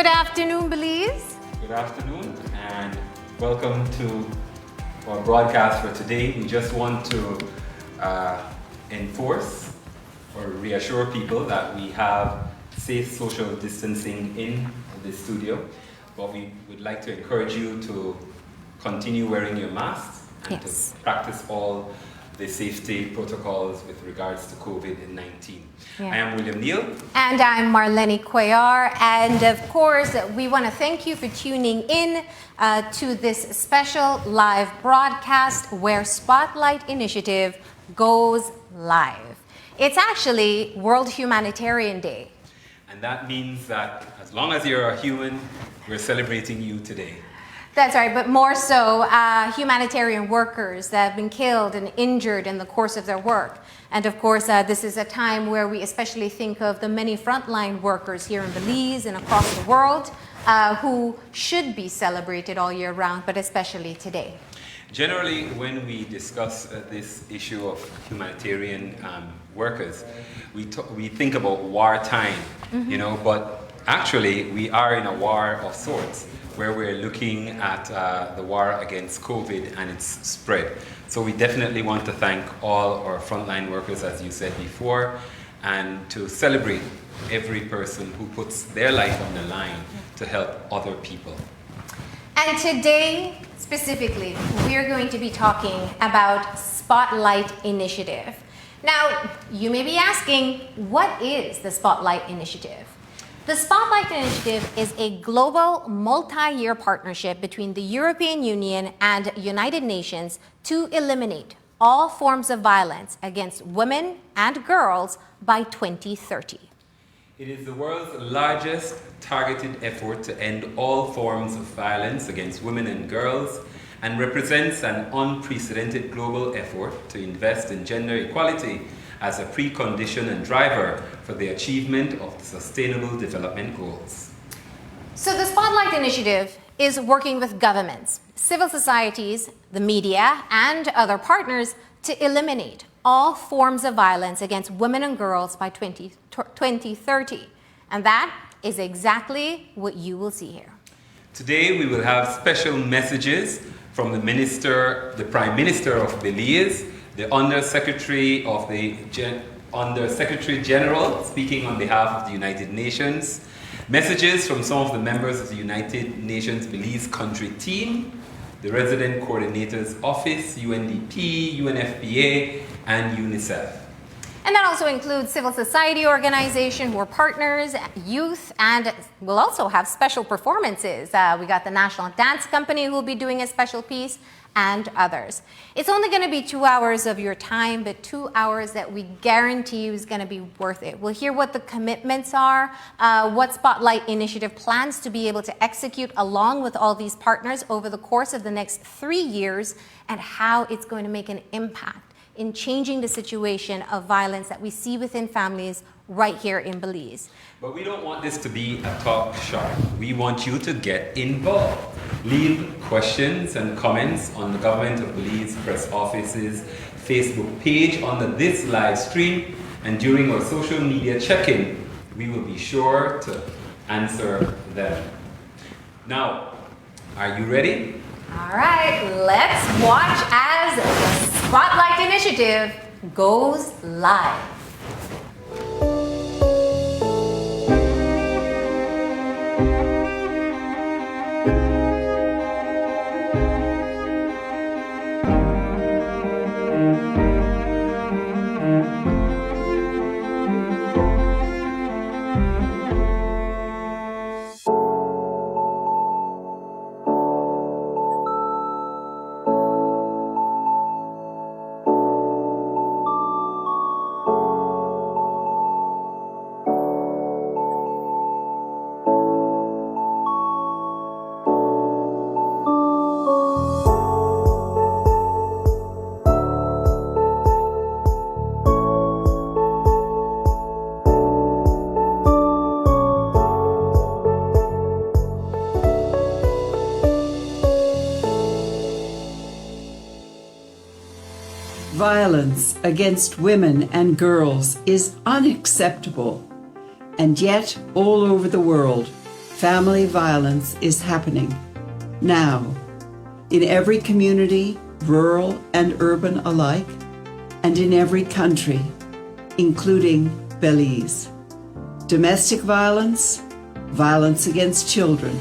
Good afternoon, Belize. Good afternoon and welcome to our broadcast for today. We just want to enforce or reassure people that we have safe social distancing in the studio, but we would like to encourage you to continue wearing your masks and to practice all the safety protocols with regards to COVID-19. I am William Neal. And I'm Marlene Cuellar. And of course, we want to thank you for tuning in to this special live broadcast where Spotlight Initiative goes live. It's actually World Humanitarian Day. And that means that as long as you're a human, we're celebrating you today. That's right, but more so humanitarian workers that have been killed and injured in the course of their work. And of course, this is a time where we especially think of the many frontline workers here in Belize and across the world who should be celebrated all year round, but especially today. Generally, when we discuss this issue of humanitarian workers, we think about wartime, you know, but actually we are in a war of sorts, where we're looking at the war against COVID and its spread. So we definitely want to thank all our frontline workers, as you said before, and to celebrate every person who puts their life on the line to help other people. And today, specifically, we're going to be talking about Spotlight Initiative. Now, you may be asking, what is the Spotlight Initiative? The Spotlight Initiative is a global multi-year partnership between the European Union and United Nations to eliminate all forms of violence against women and girls by 2030. It is the world's largest targeted effort to end all forms of violence against women and girls and represents an unprecedented global effort to invest in gender equality as a precondition and driver for the achievement of the Sustainable Development Goals. So the Spotlight Initiative is working with governments, civil societies, the media, and other partners to eliminate all forms of violence against women and girls by 2030. And that is exactly what you will see here. Today we will have special messages from the Prime Minister of Belize, the Under-Secretary General speaking on behalf of the United Nations, messages from some of the members of the United Nations Belize country team, the Resident Coordinator's Office, UNDP, UNFPA, and UNICEF. And that also includes civil society organizations who are partners, youth, and we'll also have special performances. We got the National Dance Company who will be doing a special piece, and others. It's only going to be 2 hours of your time, but 2 hours that we guarantee you is going to be worth it. We'll hear what the commitments are, what Spotlight Initiative plans to be able to execute along with all these partners over the course of the next 3 years, and how it's going to make an impact in changing the situation of violence that we see within families right here in Belize. But we don't want this to be a talk shop. We want you to get involved. Leave questions and comments on the Government of Belize Press Office's Facebook page under this live stream, and during our social media check-in, we will be sure to answer them. Now, are you ready? All right, let's watch as the Spotlight Initiative goes live. Violence against women and girls is unacceptable, and yet all over the world, family violence is happening now in every community, rural and urban alike, and in every country, including Belize. Domestic violence, violence against children,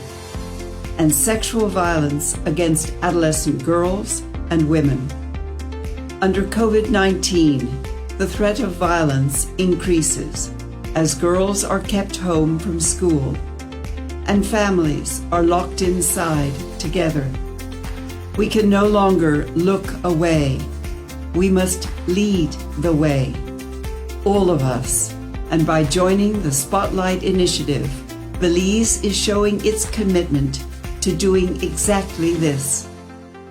and sexual violence against adolescent girls and women. Under COVID-19, the threat of violence increases as girls are kept home from school and families are locked inside together. We can no longer look away. We must lead the way, all of us. And by joining the Spotlight Initiative, Belize is showing its commitment to doing exactly this.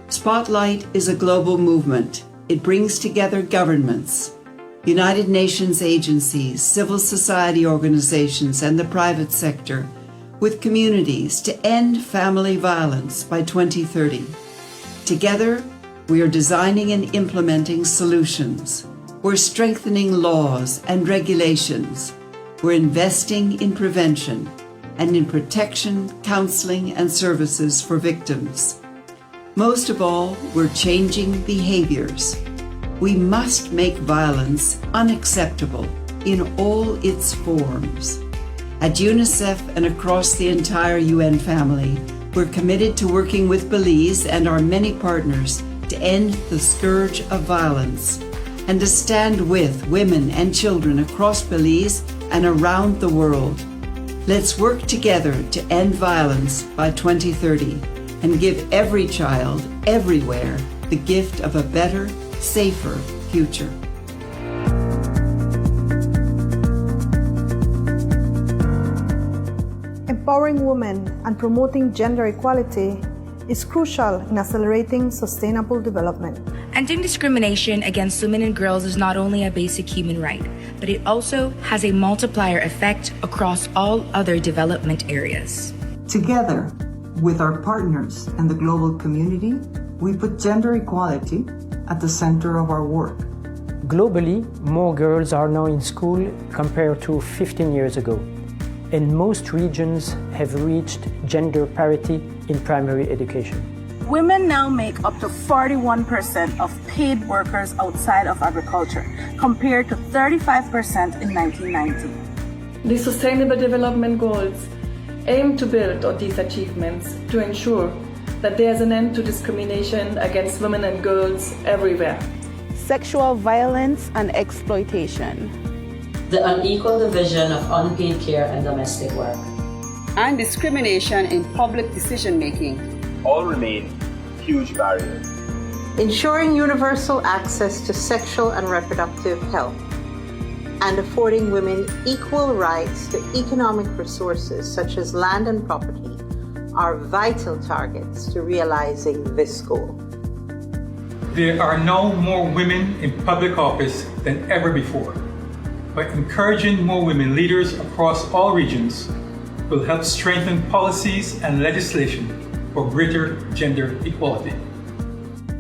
Spotlight is a global movement. It brings together governments, United Nations agencies, civil society organizations, and the private sector with communities to end family violence by 2030. Together, we are designing and implementing solutions. We're strengthening laws and regulations. We're investing in prevention and in protection, counseling, and services for victims. Most of all, we're changing behaviors. We must make violence unacceptable in all its forms. At UNICEF and across the entire UN family, we're committed to working with Belize and our many partners to end the scourge of violence and to stand with women and children across Belize and around the world. Let's work together to end violence by 2030 and give every child everywhere the gift of a better, safer future. Empowering women and promoting gender equality is crucial in accelerating sustainable development. Ending discrimination against women and girls is not only a basic human right, but it also has a multiplier effect across all other development areas. Together with our partners and the global community, we put gender equality at the center of our work. Globally, more girls are now in school compared to 15 years ago, and most regions have reached gender parity in primary education. Women now make up to 41% of paid workers outside of agriculture, compared to 35% in 1990. The Sustainable Development Goals aim to build on these achievements to ensure that there's an end to discrimination against women and girls everywhere. Sexual violence and exploitation. The unequal division of unpaid care and domestic work. And discrimination in public decision-making. All remain huge barriers. Ensuring universal access to sexual and reproductive health and affording women equal rights to economic resources such as land and property are vital targets to realizing this goal. There are now more women in public office than ever before. By encouraging more women leaders across all regions will help strengthen policies and legislation for greater gender equality.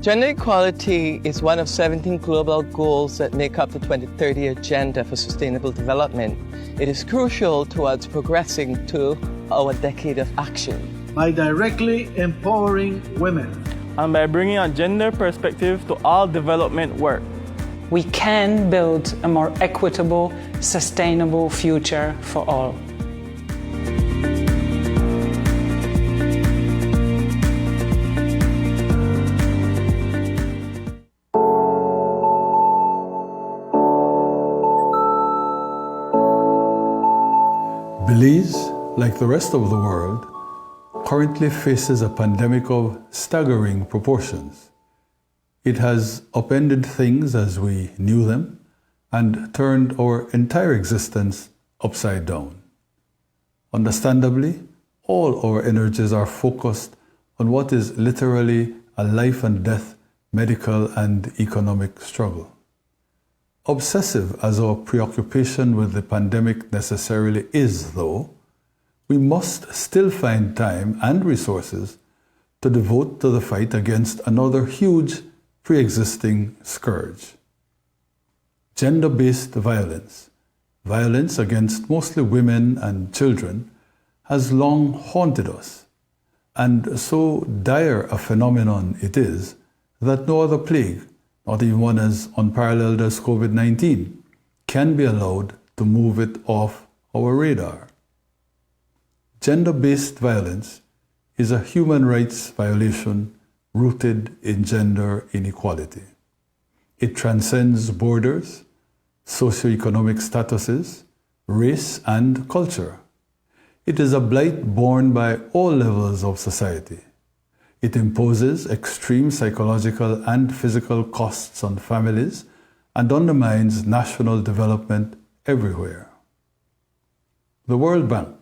Gender equality is one of 17 global goals that make up the 2030 Agenda for Sustainable Development. It is crucial towards progressing to our decade of action. By directly empowering women and by bringing a gender perspective to all development work, we can build a more equitable, sustainable future for all. Belize, like the rest of the world, currently faces a pandemic of staggering proportions. It has upended things as we knew them and turned our entire existence upside down. Understandably, all our energies are focused on what is literally a life and death medical and economic struggle. Obsessive as our preoccupation with the pandemic necessarily is, though, we must still find time and resources to devote to the fight against another huge pre-existing scourge. Gender-based violence, violence against mostly women and children, has long haunted us, and so dire a phenomenon it is that no other plague, not even one as unparalleled as COVID-19, can be allowed to move it off our radar. Gender-based violence is a human rights violation rooted in gender inequality. It transcends borders, socioeconomic statuses, race, and culture. It is a blight borne by all levels of society. It imposes extreme psychological and physical costs on families and undermines national development everywhere. The World Bank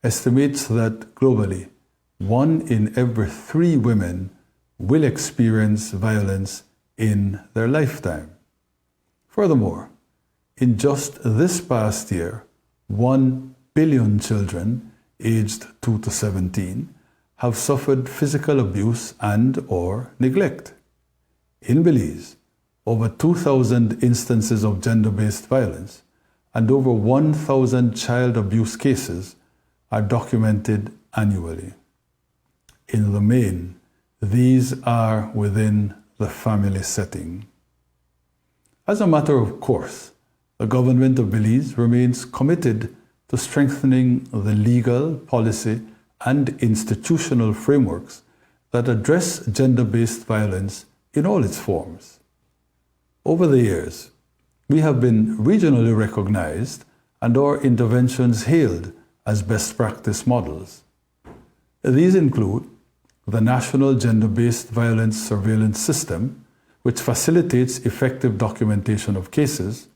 estimates that globally, 1 in every 3 women will experience violence in their lifetime. Furthermore, in just this past year, 1 billion children aged 2 to 17 have suffered physical abuse and/or neglect. In Belize, over 2,000 instances of gender-based violence and over 1,000 child abuse cases are documented annually. In the main, these are within the family setting. As a matter of course, the government of Belize remains committed to strengthening the legal, policy, and institutional frameworks that address gender-based violence in all its forms. Over the years, we have been regionally recognized and our interventions hailed as best practice models. These include the National Gender-Based Violence Surveillance System, which facilitates effective documentation of cases,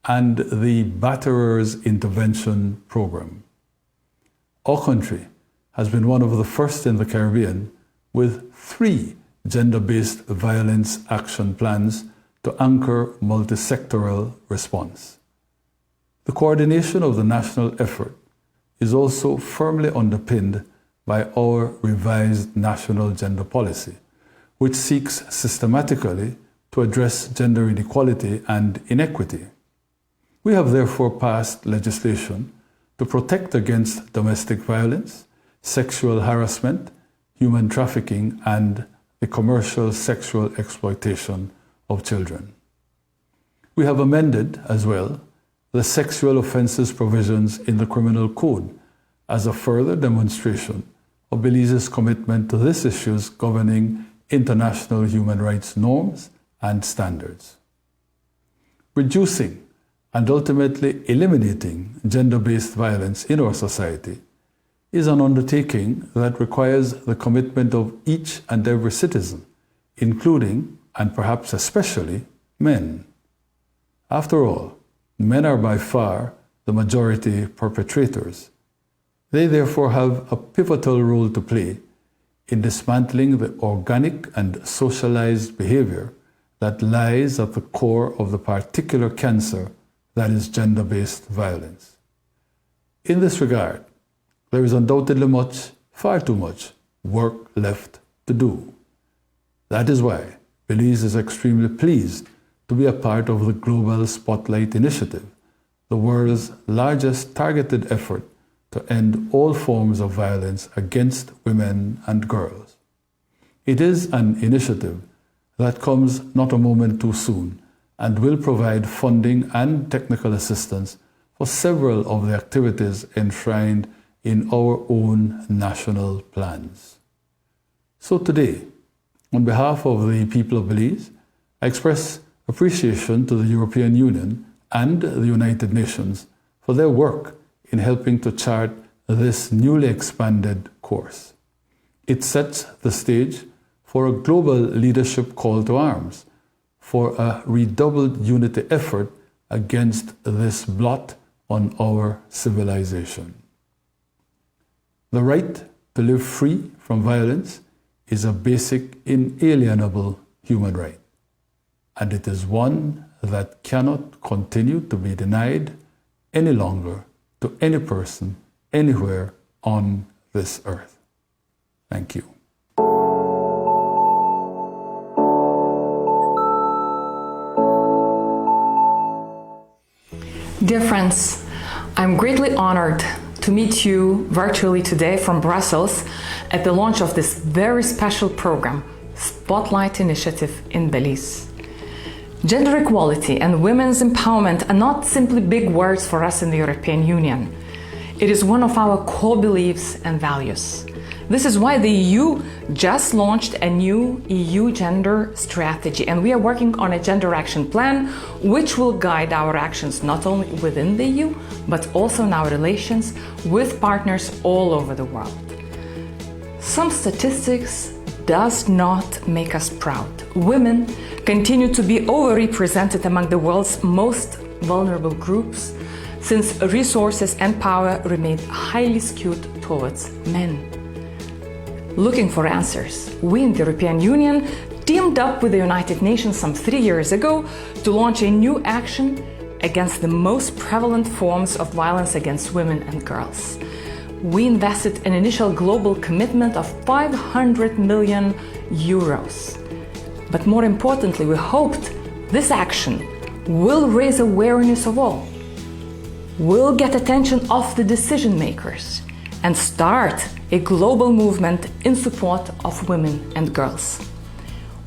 and the Batterers Intervention Program. Our country has been one of the first in the Caribbean with 3 gender-based violence action plans to anchor multi-sectoral response. The coordination of the national effort is also firmly underpinned by our revised national gender policy, which seeks systematically to address gender inequality and inequity. We have therefore passed legislation to protect against domestic violence, sexual harassment, human trafficking, and the commercial sexual exploitation of children. We have amended, as well, the sexual offences provisions in the Criminal Code as a further demonstration of Belize's commitment to these issues governing international human rights norms and standards. Reducing and ultimately eliminating gender-based violence in our society is an undertaking that requires the commitment of each and every citizen, including, and perhaps especially, men. After all, men are by far the majority perpetrators. They therefore have a pivotal role to play in dismantling the organic and socialized behavior that lies at the core of the particular cancer that is gender-based violence. In this regard, there is undoubtedly much, far too much, work left to do. That is why Belize is extremely pleased to be a part of the Global Spotlight Initiative, the world's largest targeted effort to end all forms of violence against women and girls. It is an initiative that comes not a moment too soon and will provide funding and technical assistance for several of the activities enshrined in our own national plans. So today, on behalf of the people of Belize, I express appreciation to the European Union and the United Nations for their work in helping to chart this newly expanded course. It sets the stage for a global leadership call to arms, for a redoubled unity effort against this blot on our civilization. The right to live free from violence is a basic, inalienable human right, and it is one that cannot continue to be denied any longer to any person, anywhere on this earth. Thank you. Dear friends, I'm greatly honored to meet you virtually today from Brussels at the launch of this very special program, Spotlight Initiative in Belize. Gender equality and women's empowerment are not simply big words for us in the European Union. It is one of our core beliefs and values. This is why the EU just launched a new EU gender strategy, and we are working on a gender action plan which will guide our actions not only within the EU but also in our relations with partners all over the world. Some statistics does not make us proud. Women continue to be overrepresented among the world's most vulnerable groups, since resources and power remain highly skewed towards men. Looking for answers, we in the European Union teamed up with the United Nations some 3 years ago to launch a new action against the most prevalent forms of violence against women and girls. We invested an initial global commitment of 500 million euros. But more importantly, we hoped this action will raise awareness of all, will get attention of the decision makers, and start a global movement in support of women and girls.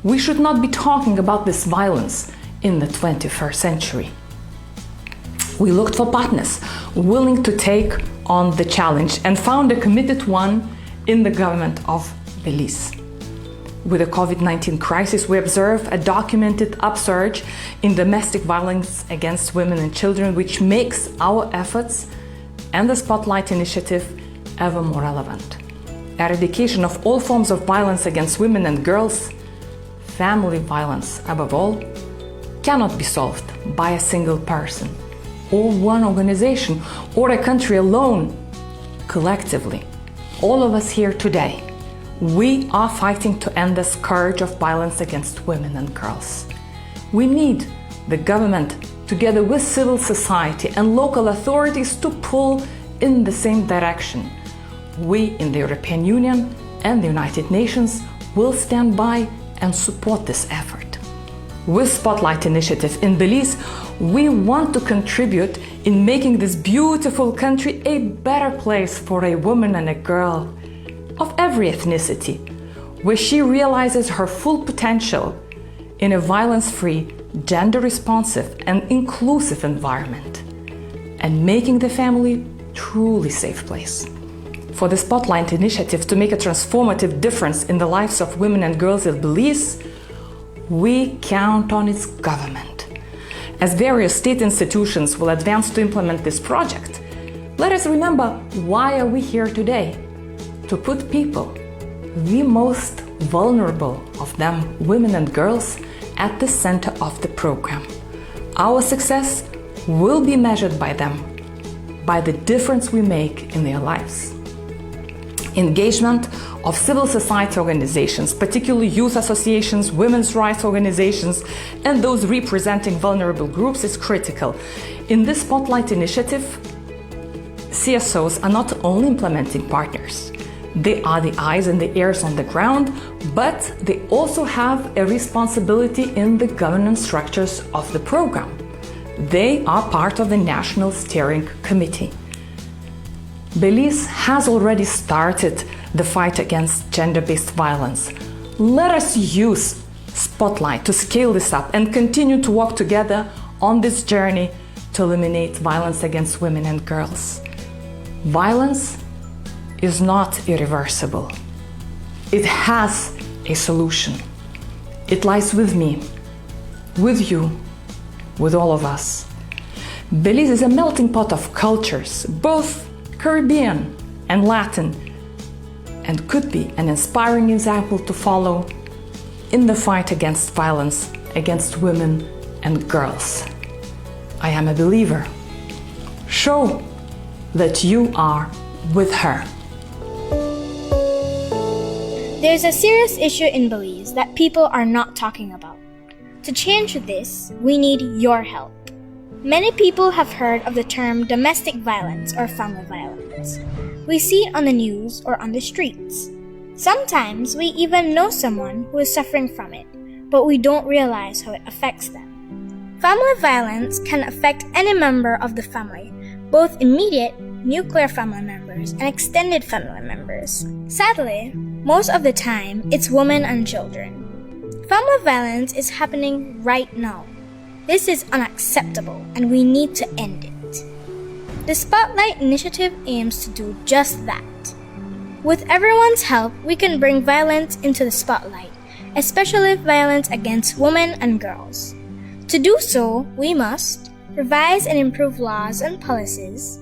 We should not be talking about this violence in the 21st century. We looked for partners willing to take on the challenge and found a committed one in the government of Belize. With the COVID-19 crisis, we observe a documented upsurge in domestic violence against women and children, which makes our efforts and the Spotlight Initiative ever more relevant. Eradication of all forms of violence against women and girls, family violence above all, cannot be solved by a single person or one organization or a country alone. Collectively, all of us here today, we are fighting to end the scourge of violence against women and girls. We need the government, together with civil society and local authorities, to pull in the same direction. We in the European Union and the United Nations will stand by and support this effort. With Spotlight Initiative in Belize, we want to contribute in making this beautiful country a better place for a woman and a girl of every ethnicity, where she realizes her full potential in a violence-free, gender-responsive and inclusive environment, and making the family truly safe place. For the Spotlight Initiative to make a transformative difference in the lives of women and girls in Belize, we count on its government. As various state institutions will advance to implement this project, let us remember, why are we here today? To put people, the most vulnerable of them, women and girls, at the center of the program. Our success will be measured by them, by the difference we make in their lives. Engagement of civil society organizations, particularly youth associations, women's rights organizations, and those representing vulnerable groups is critical. In this Spotlight Initiative, CSOs are not only implementing partners. They are the eyes and the ears on the ground, but they also have a responsibility in the governance structures of the program. They are part of the National Steering Committee. Belize has already started the fight against gender-based violence. Let us use Spotlight to scale this up and continue to work together on this journey to eliminate violence against women and girls. Violence is not irreversible. It has a solution. It lies with me, with you, with all of us. Belize is a melting pot of cultures, both Caribbean and Latin, and could be an inspiring example to follow in the fight against violence against women and girls. I am a believer. Show that you are with her. There's a serious issue in Belize that people are not talking about. To change this, we need your help. Many people have heard of the term domestic violence or family violence. We see it on the news or on the streets. Sometimes we even know someone who is suffering from it, but we don't realize how it affects them. Family violence can affect any member of the family, both immediate nuclear family members, and extended family members. Sadly, most of the time, it's women and children. Family violence is happening right now. This is unacceptable, and we need to end it. The Spotlight Initiative aims to do just that. With everyone's help, we can bring violence into the spotlight, especially violence against women and girls. To do so, we must revise and improve laws and policies,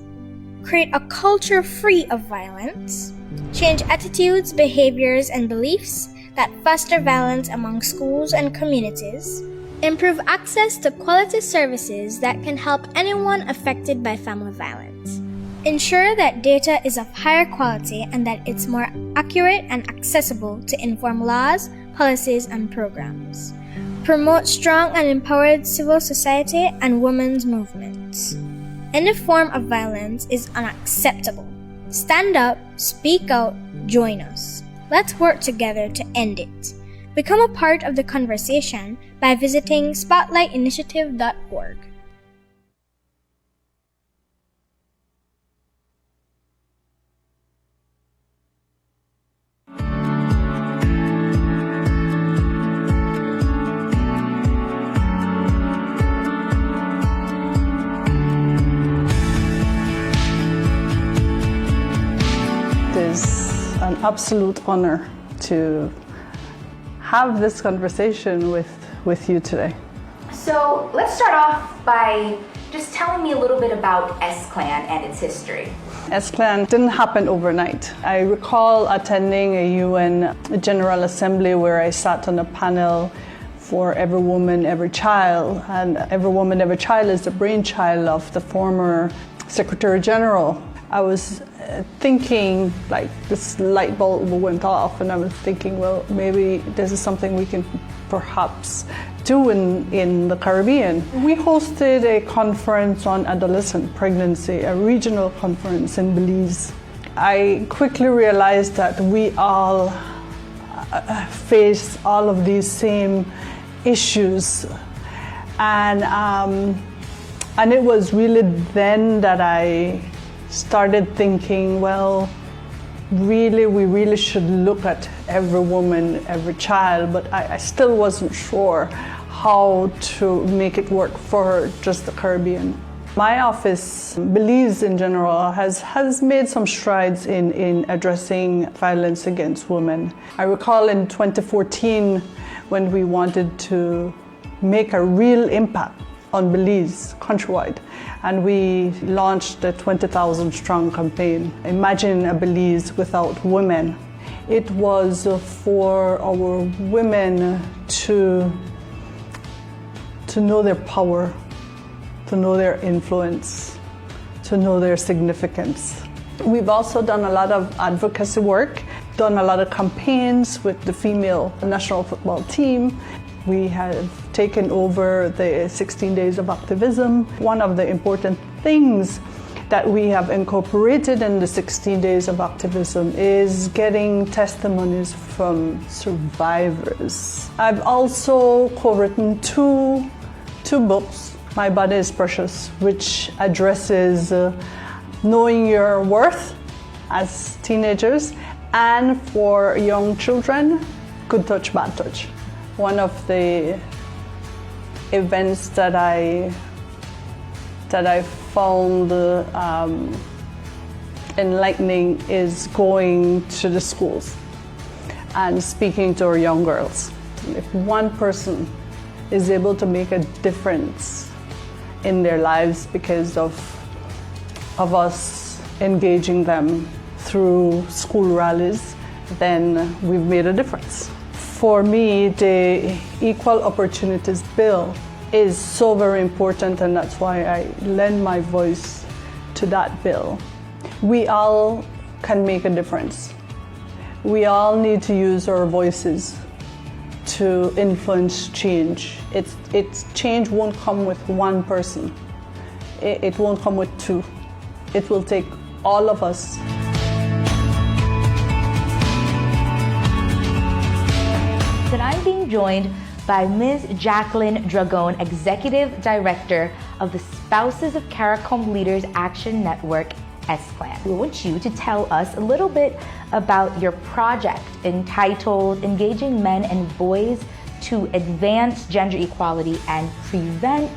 create a culture free of violence, change attitudes, behaviors, and beliefs that foster violence among schools and communities, improve access to quality services that can help anyone affected by family violence, ensure that data is of higher quality and that it's more accurate and accessible to inform laws, policies, and programs, promote strong and empowered civil society and women's movements. Any form of violence is unacceptable. Stand up, speak out, join us. Let's work together to end it. Become a part of the conversation by visiting spotlightinitiative.org. It is an absolute honor to have this conversation with you today. So let's start off by just telling me a little bit about S-Clan and its history. S-Clan didn't happen overnight. I recall attending a UN General Assembly where I sat on a panel for Every Woman, Every Child, and Every Woman, Every Child is the brainchild of the former Secretary General. I was thinking, like, this light bulb went off, and I was thinking, well, maybe this is something we can perhaps do in the Caribbean. We hosted a conference on adolescent pregnancy, a regional conference in Belize. I quickly realized that we all face all of these same issues, and it was really then that I started thinking, well, we really should look at every woman, every child, but I still wasn't sure how to make it work for just the Caribbean. My office, Belize in general, has made some strides in addressing violence against women. I recall in 2014 when we wanted to make a real impact on Belize countrywide, and we launched the 20,000 Strong campaign. Imagine a Belize without women. It was for our women to know their power, to know their influence, to know their significance. We've also done a lot of advocacy work, done a lot of campaigns with the female national football team. We have taken over the 16 days of activism. One of the important things that we have incorporated in the 16 days of activism is getting testimonies from survivors. I've also co-written two books. My Body is Precious, which addresses knowing your worth as teenagers, and for young children, Good Touch, Bad Touch. One of the events that I found enlightening is going to the schools and speaking to our young girls. If one person is able to make a difference in their lives because of us engaging them through school rallies, then we've made a difference. For me, the Equal Opportunities Bill is so very important, and that's why I lend my voice to that bill. We all can make a difference. We all need to use our voices to influence change. Change won't come with one person. It won't come with two. It will take all of us. And I'm being joined by Ms. Jacqueline Dragon, Executive Director of the Spouses of CARICOM Leaders Action Network S-Clan. We want you to tell us a little bit about your project entitled Engaging Men and Boys to Advance Gender Equality and Prevent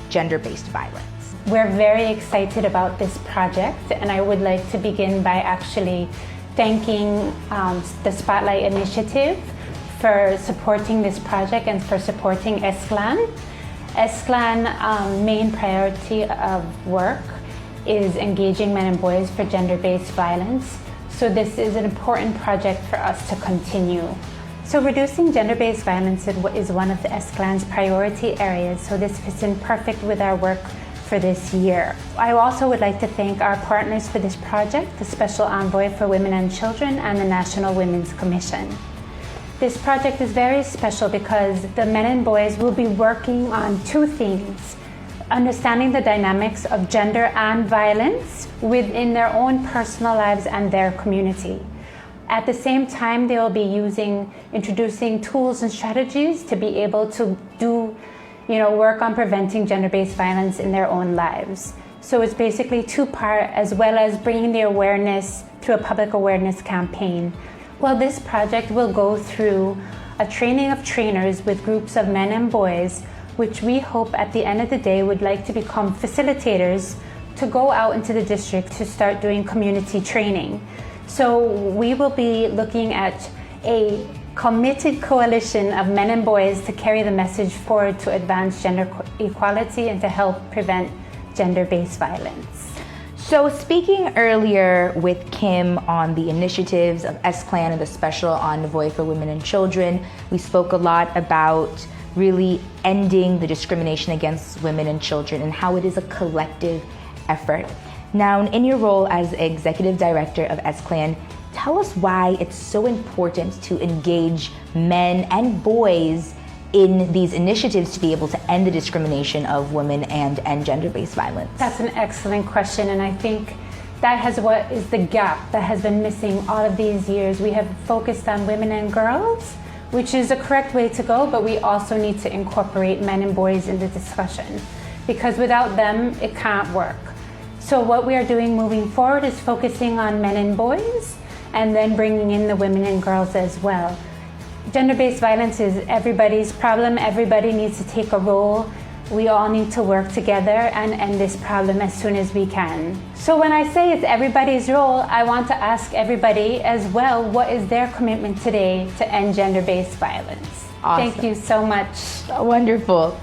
Gender-Based Violence. We're very excited about this project, and I would like to begin by actually thanking the Spotlight Initiative for supporting this project and for supporting S-Clan. S-Clan main priority of work is engaging men and boys for gender-based violence. So this is an important project for us to continue. So reducing gender-based violence is one of the S-Clan's priority areas, so this fits in perfect with our work for this year. I also would like to thank our partners for this project, the Special Envoy for Women and Children and the National Women's Commission. This project is very special because the men and boys will be working on two themes: understanding the dynamics of gender and violence within their own personal lives and their community. At the same time, they will be introducing tools and strategies to be able to work on preventing gender-based violence in their own lives. So it's basically two-part, as well as bringing the awareness through a public awareness campaign. Well, this project will go through a training of trainers with groups of men and boys, which we hope at the end of the day would like to become facilitators to go out into the district to start doing community training. So we will be looking at a committed coalition of men and boys to carry the message forward to advance gender equality and to help prevent gender-based violence. So speaking earlier with Kim on the initiatives of S-Clan and the Special Envoy for Women and Children, we spoke a lot about really ending the discrimination against women and children and how it is a collective effort. Now, in your role as Executive Director of S-Clan, tell us why it's so important to engage men and boys in these initiatives to be able to end the discrimination of women and end gender-based violence. That's an excellent question, and I think that what is the gap that has been missing all of these years. We have focused on women and girls, which is the correct way to go, but we also need to incorporate men and boys in the discussion, because without them, it can't work. So what we are doing moving forward is focusing on men and boys, and then bringing in the women and girls as well. Gender-based violence is everybody's problem. Everybody needs to take a role. We all need to work together and end this problem as soon as we can. So when I say it's everybody's role, I want to ask everybody as well, what is their commitment today to end gender-based violence? Awesome. Thank you so much. Wonderful.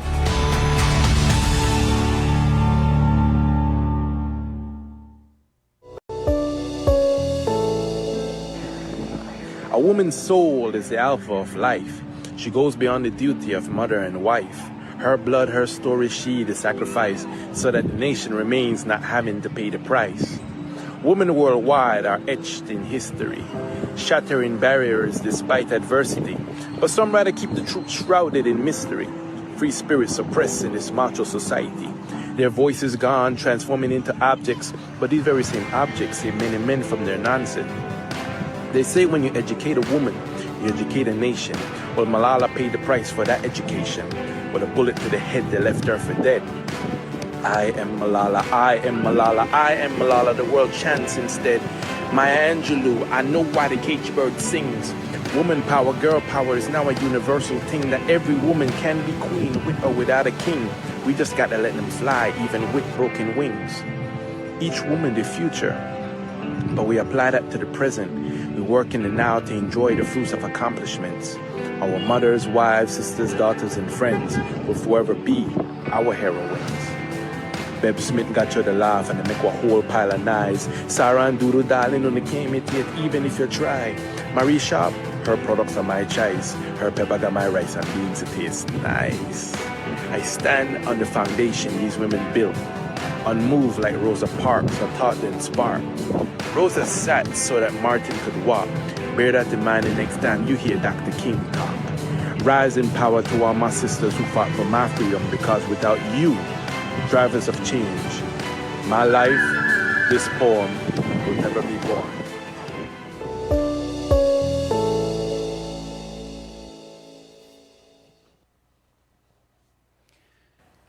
A woman's soul is the alpha of life. She goes beyond the duty of mother and wife. Her blood, her story, she the sacrifice, so that the nation remains not having to pay the price. Women worldwide are etched in history, shattering barriers despite adversity. But some rather keep the truth shrouded in mystery. Free spirits suppressed in this macho society. Their voices gone, transforming into objects, but these very same objects save many men from their nonsense. They say when you educate a woman, you educate a nation. Well, Malala paid the price for that education. With a bullet to the head, they left her for dead. I am Malala, I am Malala, I am Malala, the world chants instead. Maya Angelou, I know why the cage bird sings. Woman power, girl power is now a universal thing, that every woman can be queen with or without a king. We just gotta let them fly, even with broken wings. Each woman the future, but we apply that to the present. We work in the now to enjoy the fruits of accomplishments. Our mothers, wives, sisters, daughters, and friends will forever be our heroines. Beb Smith got you to laugh and to make a whole pile of knives. Sarah and Doodle darling only can't imitate even if you try. Marie Sharp, her products are my choice. Her pepper got my rice and beans to taste nice. I stand on the foundation these women built, unmoved like Rosa Parks, her thought didn't spark. Rosa sat so that Martin could walk. Bear that in mind the next time you hear Dr. King talk. Rise in power to all my sisters who fought for my freedom, because without you, drivers of change, my life, this poem, will never be born.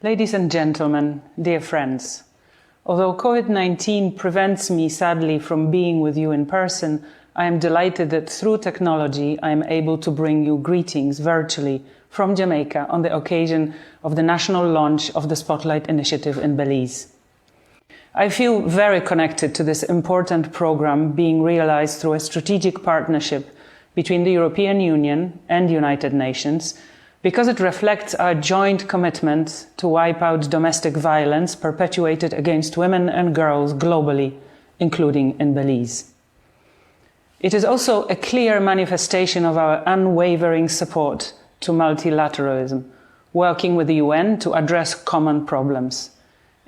Ladies and gentlemen, dear friends, Although COVID-19 prevents me, sadly, from being with you in person, I am delighted that through technology I am able to bring you greetings virtually from Jamaica on the occasion of the national launch of the Spotlight Initiative in Belize. I feel very connected to this important program being realized through a strategic partnership between the European Union and United Nations, because it reflects our joint commitment to wipe out domestic violence perpetuated against women and girls globally, including in Belize. It is also a clear manifestation of our unwavering support to multilateralism, working with the UN to address common problems.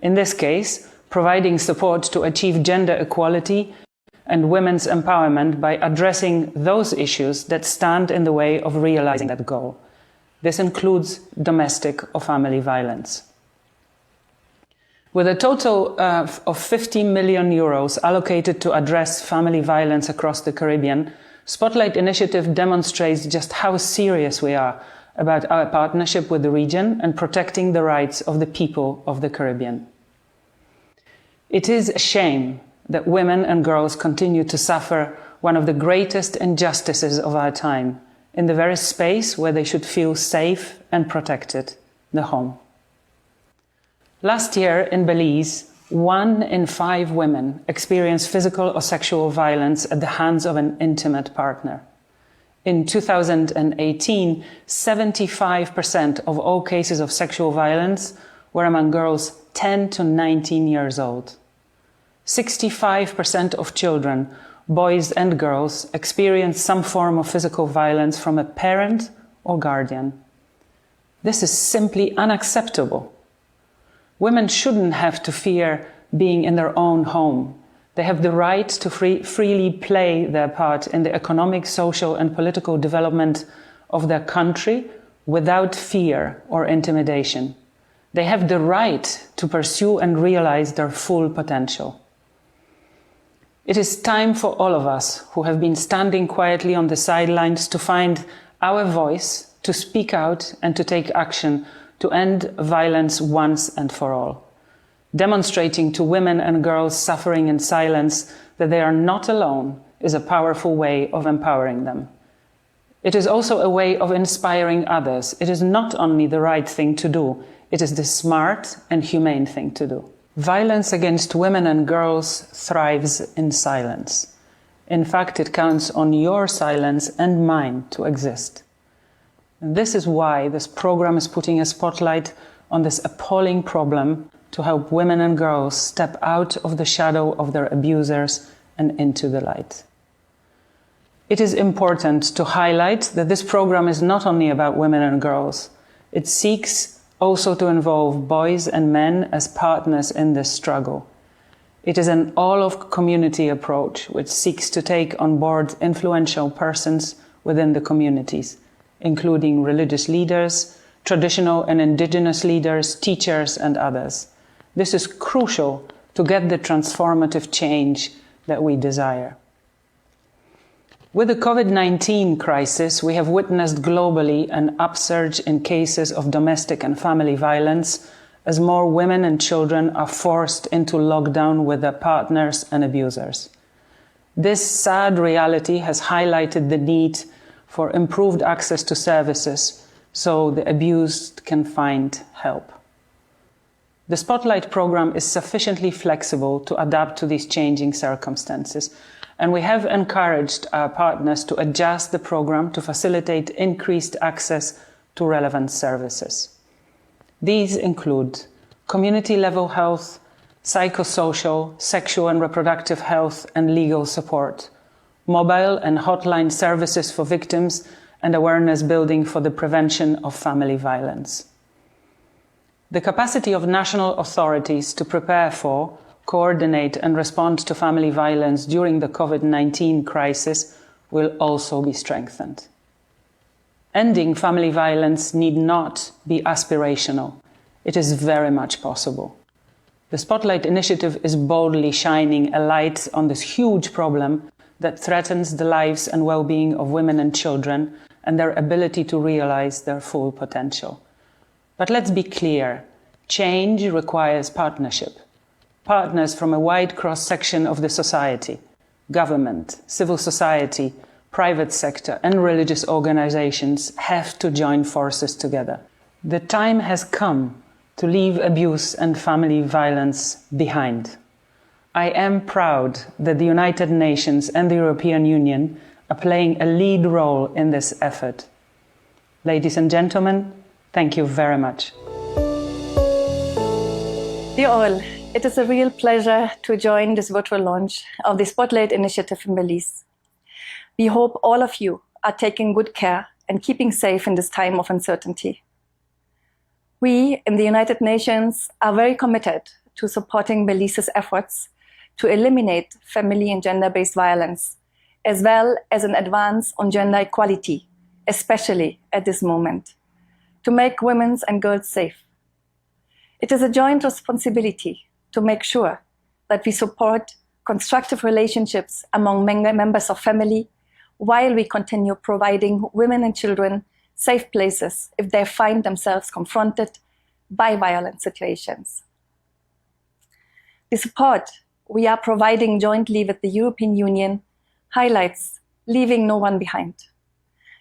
In this case, providing support to achieve gender equality and women's empowerment by addressing those issues that stand in the way of realizing that goal. This includes domestic or family violence. With a total of 50 million euros allocated to address family violence across the Caribbean, Spotlight Initiative demonstrates just how serious we are about our partnership with the region and protecting the rights of the people of the Caribbean. It is a shame that women and girls continue to suffer one of the greatest injustices of our time, in the very space where they should feel safe and protected, the home. Last year in Belize, 1 in 5 women experienced physical or sexual violence at the hands of an intimate partner. In 2018, 75% of all cases of sexual violence were among girls 10 to 19 years old. 65% of children, boys and girls, experience some form of physical violence from a parent or guardian. This is simply unacceptable. Women shouldn't have to fear being in their own home. They have the right to freely play their part in the economic, social, and political development of their country without fear or intimidation. They have the right to pursue and realize their full potential. It is time for all of us who have been standing quietly on the sidelines to find our voice, to speak out, and to take action to end violence once and for all, demonstrating to women and girls suffering in silence that they are not alone is a powerful way of empowering them. It is also a way of inspiring others. It is not only the right thing to do, it is the smart and humane thing to do. Violence against women and girls thrives in silence. In fact, it counts on your silence and mine to exist. And this is why this program is putting a spotlight on this appalling problem to help women and girls step out of the shadow of their abusers and into the light. It is important to highlight that this program is not only about women and girls. It seeks also to involve boys and men as partners in this struggle. It is an all-of-community approach which seeks to take on board influential persons within the communities, including religious leaders, traditional and indigenous leaders, teachers, and others. This is crucial to get the transformative change that we desire. With the COVID-19 crisis, we have witnessed globally an upsurge in cases of domestic and family violence as more women and children are forced into lockdown with their partners and abusers. This sad reality has highlighted the need for improved access to services so the abused can find help. The Spotlight program is sufficiently flexible to adapt to these changing circumstances, and we have encouraged our partners to adjust the program to facilitate increased access to relevant services. These include community-level health, psychosocial, sexual and reproductive health, and legal support, mobile and hotline services for victims, and awareness building for the prevention of family violence. The capacity of national authorities to prepare for, coordinate and respond to family violence during the COVID-19 crisis will also be strengthened. Ending family violence need not be aspirational. It is very much possible. The Spotlight Initiative is boldly shining a light on this huge problem that threatens the lives and well-being of women and children and their ability to realize their full potential. But let's be clear, change requires partnership. partners from a wide cross-section of the society, government, civil society, private sector, and religious organizations have to join forces together. The time has come to leave abuse and family violence behind. I am proud that the United Nations and the European Union are playing a lead role in this effort. Ladies and gentlemen, thank you very much. Dear all, it is a real pleasure to join this virtual launch of the Spotlight Initiative in Belize. We hope all of you are taking good care and keeping safe in this time of uncertainty. We in the United Nations are very committed to supporting Belize's efforts to eliminate family and gender-based violence, as well as an advance on gender equality, especially at this moment, to make women and girls safe. It is a joint responsibility to make sure that we support constructive relationships among members of family while we continue providing women and children safe places if they find themselves confronted by violent situations. The support we are providing jointly with the European Union highlights leaving no one behind,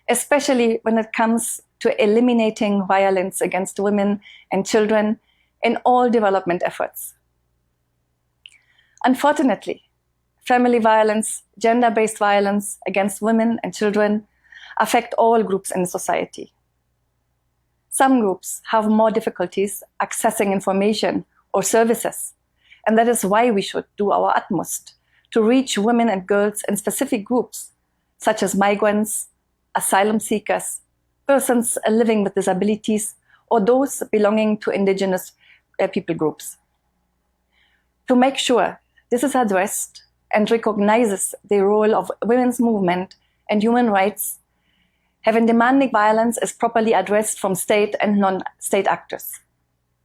especially when it comes to eliminating violence against women and children in all development efforts. Unfortunately, family violence, gender-based violence against women and children affect all groups in society. Some groups have more difficulties accessing information or services, and that is why we should do our utmost to reach women and girls in specific groups, such as migrants, asylum seekers, persons living with disabilities, or those belonging to indigenous people groups. To make sure this is addressed and recognizes the role of women's movement and human rights, having demanding violence is properly addressed from state and non-state actors.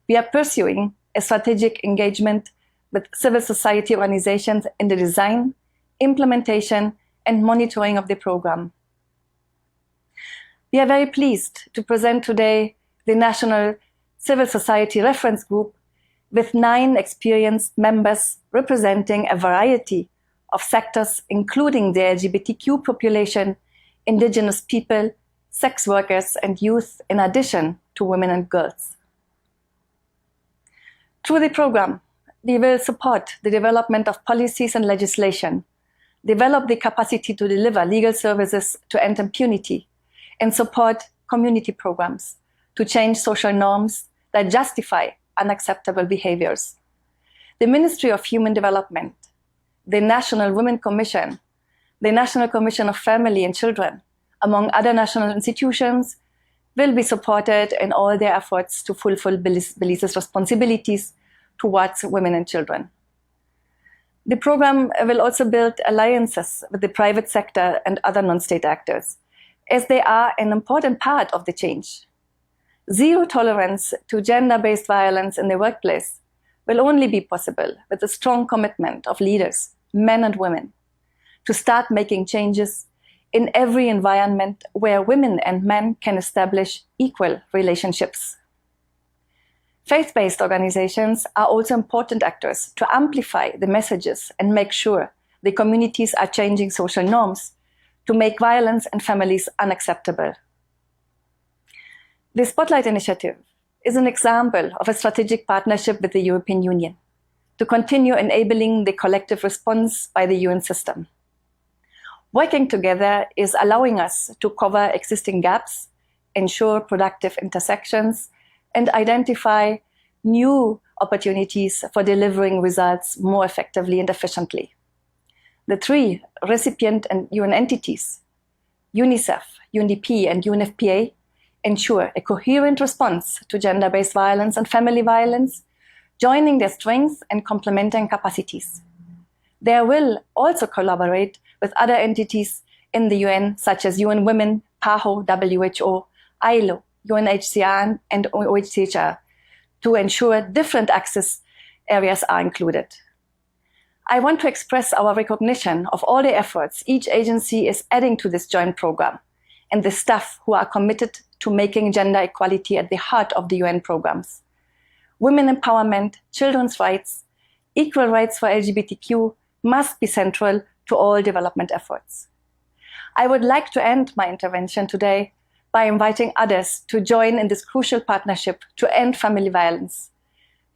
We are pursuing a strategic engagement with civil society organizations in the design, implementation, and monitoring of the program. We are very pleased to present today the National Civil Society Reference Group with 9 experienced members representing a variety of sectors, including the LGBTQ population, indigenous people, sex workers, and youth, in addition to women and girls. Through the program, we will support the development of policies and legislation, develop the capacity to deliver legal services to end impunity, and support community programs to change social norms that justify unacceptable behaviors. The Ministry of Human Development, the National Women Commission, the National Commission of Family and Children, among other national institutions, will be supported in all their efforts to fulfill Belize's responsibilities towards women and children. The program will also build alliances with the private sector and other non-state actors, as they are an important part of the change. Zero tolerance to gender-based violence in the workplace will only be possible with a strong commitment of leaders, men and women, to start making changes in every environment where women and men can establish equal relationships. Faith-based organizations are also important actors to amplify the messages and make sure the communities are changing social norms to make violence in families unacceptable. The Spotlight Initiative is an example of a strategic partnership with the European Union to continue enabling the collective response by the UN system. Working together is allowing us to cover existing gaps, ensure productive intersections, and identify new opportunities for delivering results more effectively and efficiently. The 3 recipient and UN entities, UNICEF, UNDP, and UNFPA, ensure a coherent response to gender-based violence and family violence, joining their strengths and complementing capacities. They will also collaborate with other entities in the UN, such as UN Women, PAHO, WHO, ILO, UNHCR, and OHCHR, to ensure different access areas are included. I want to express our recognition of all the efforts each agency is adding to this joint program, and the staff who are committed to making gender equality at the heart of the UN programs. Women empowerment, children's rights, Equal rights for LGBTQ must be central to all development efforts. I would like to end my intervention today by inviting others to join in this crucial partnership to end family violence.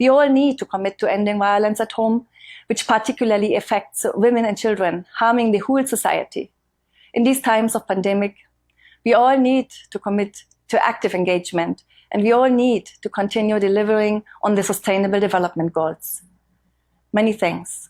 We all need to commit to ending violence at home, which particularly affects women and children, harming the whole society. In these times of pandemic, we all need to commit to active engagement, and we all need to continue delivering on the Sustainable Development Goals. Many thanks.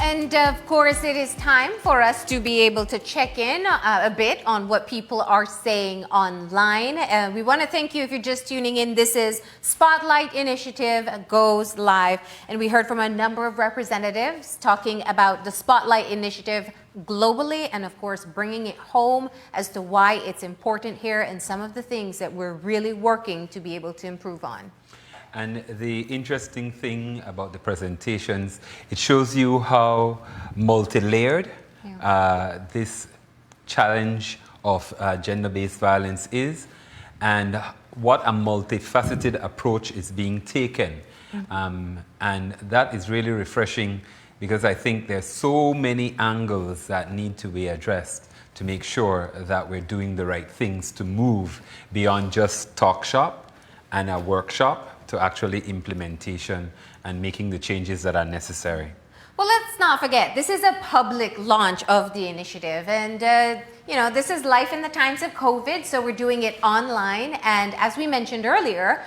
And of course, it is time for us to be able to check in a bit on what people are saying online. We want to thank you if you're just tuning in. This is Spotlight Initiative Goes Live. And we heard from a number of representatives talking about the Spotlight Initiative globally and, of course, bringing it home as to why it's important here and some of the things that we're really working to be able to improve on. And the interesting thing about the presentations, it shows you how multi-layered this challenge of gender-based violence is, and what a multifaceted approach is being taken. And that is really refreshing, because I think there's so many angles that need to be addressed to make sure that we're doing the right things to move beyond just talk shop and a workshop to actually implementation and making the changes that are necessary. Well, let's not forget, this is a public launch of the initiative, and you know, this is life in the times of COVID, so we're doing it online. And as we mentioned earlier,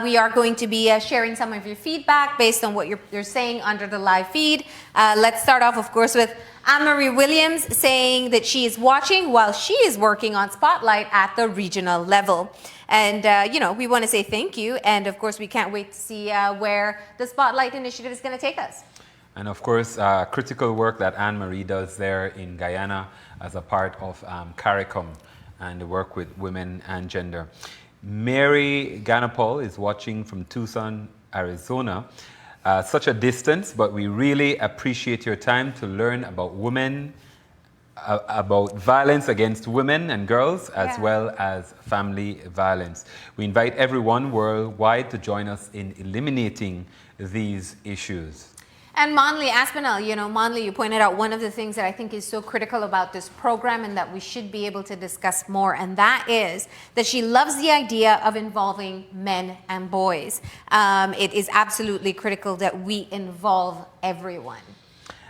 we are going to be sharing some of your feedback based on what you're saying under the live feed. Let's start off, of course, with Anne-Marie Williams saying that she is watching while she is working on Spotlight at the regional level. And, you know, we want to say thank you. And, of course, we can't wait to see where the Spotlight Initiative is going to take us. And, of course, critical work that Anne-Marie does there in Guyana as a part of CARICOM and the work with women and gender. Mary Ganapol is watching from Tucson, Arizona. Such a distance, but we really appreciate your time to learn about women, about violence against women and girls, as well as family violence. We invite everyone worldwide to join us in eliminating these issues. And Monley Aspinall, you know, Monley, you pointed out one of the things that I think is so critical about this program and that we should be able to discuss more, and that is that she loves the idea of involving men and boys. It is absolutely critical that we involve everyone.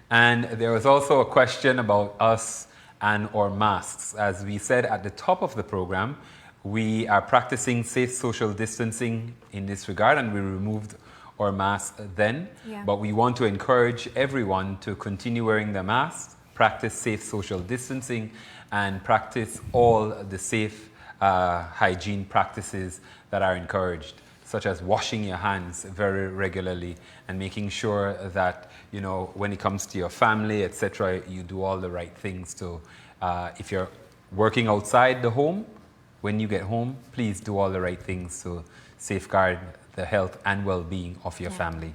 And there was also a question about us and our masks. As we said at the top of the program, we are practicing safe social distancing in this regard, and we removed our masks then. But we want to encourage everyone to continue wearing their masks, practice safe social distancing, and practice all the safe hygiene practices that are encouraged, such as washing your hands very regularly and making sure that, you know, when it comes to your family, etc., you do all the right things to, if you're working outside the home, when you get home, please do all the right things to safeguard the health and well-being of your family.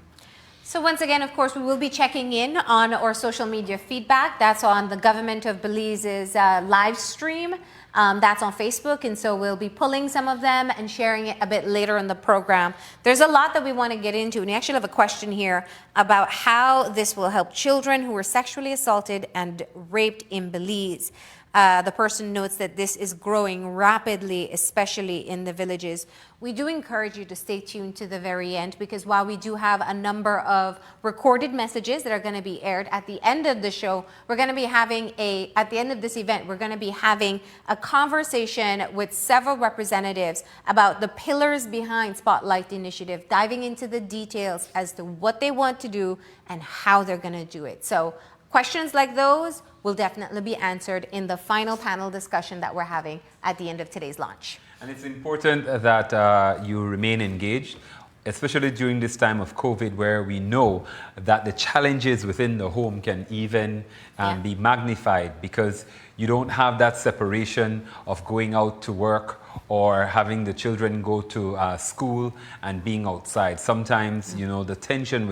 So once again, of course, we will be checking in on our social media feedback. That's on the Government of Belize's live stream. That's on Facebook, and so we'll be pulling some of them and sharing it a bit later in the program. There's a lot that we want to get into, and we actually have a question here about how this will help children who were sexually assaulted and raped in Belize. The person notes that this is growing rapidly, especially in the villages. We do encourage you to stay tuned to the very end, because while we do have a number of recorded messages that are going to be aired at the end of the show, we're going to be having at the end of this event, we're going to be having a conversation with several representatives about the pillars behind Spotlight Initiative, diving into the details as to what they want to do and how they're going to do it. So questions like those will definitely be answered in the final panel discussion that we're having at the end of today's launch. And it's important that you remain engaged. especially during this time of COVID, where we know that the challenges within the home can even be magnified, because you don't have that separation of going out to work or having the children go to school and being outside. Sometimes, you know, the tension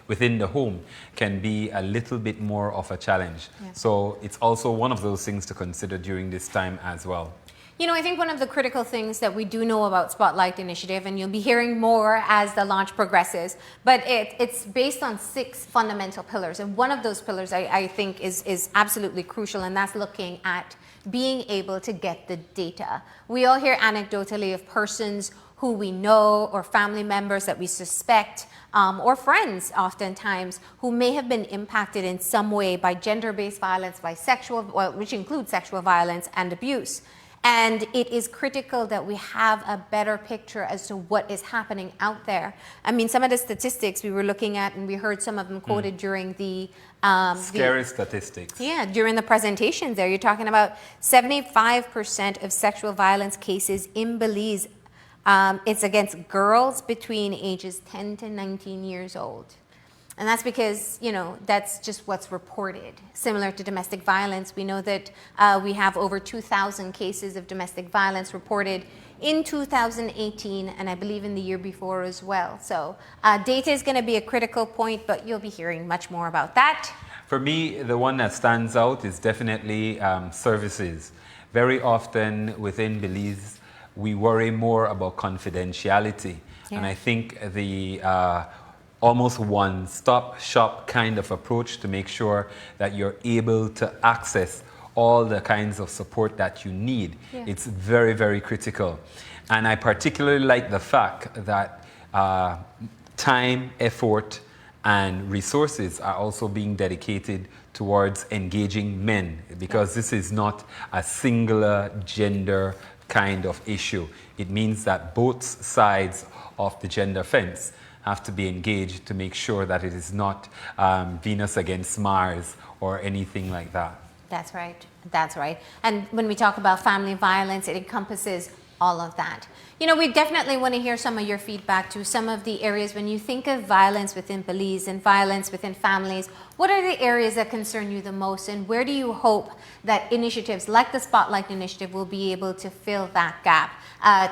within the home can be a little bit more of a challenge. Yeah. So it's also one of those things to consider during this time as well. You know, I think one of the critical things that we do know about Spotlight Initiative, and you'll be hearing more as the launch progresses, but it's based on 6 fundamental pillars. And one of those pillars I think is absolutely crucial, and that's looking at being able to get the data. We all hear anecdotally of persons who we know, or family members that we suspect, or friends oftentimes, who may have been impacted in some way by gender-based violence, by which includes sexual violence and abuse. And it is critical that we have a better picture as to what is happening out there. I mean, some of the statistics we were looking at, and we heard some of them quoted during the scary statistics. Yeah, during the presentations there. You're talking about 75% of sexual violence cases in Belize. It's against girls between ages 10 to 19 years old. And that's because, you know, that's just what's reported. Similar to domestic violence, we know that we have over 2,000 cases of domestic violence reported in 2018, and I believe in the year before as well. So data is going to be a critical point, but you'll be hearing much more about that. For me, the one that stands out is definitely services. Very often within Belize, we worry more about confidentiality. Yeah. And I think the almost one-stop shop kind of approach to make sure that you're able to access all the kinds of support that you need. Yeah. It's very, very critical. And I particularly like the fact that time, effort, and resources are also being dedicated towards engaging men, because this is not a singular gender kind of issue. It means that both sides of the gender fence have to be engaged to make sure that it is not Venus against Mars or anything like that. That's right. That's right. And when we talk about family violence, it encompasses all of that. You know, we definitely want to hear some of your feedback to some of the areas when you think of violence within Belize and violence within families. What are the areas that concern you the most, and where do you hope that initiatives like the Spotlight Initiative will be able to fill that gap?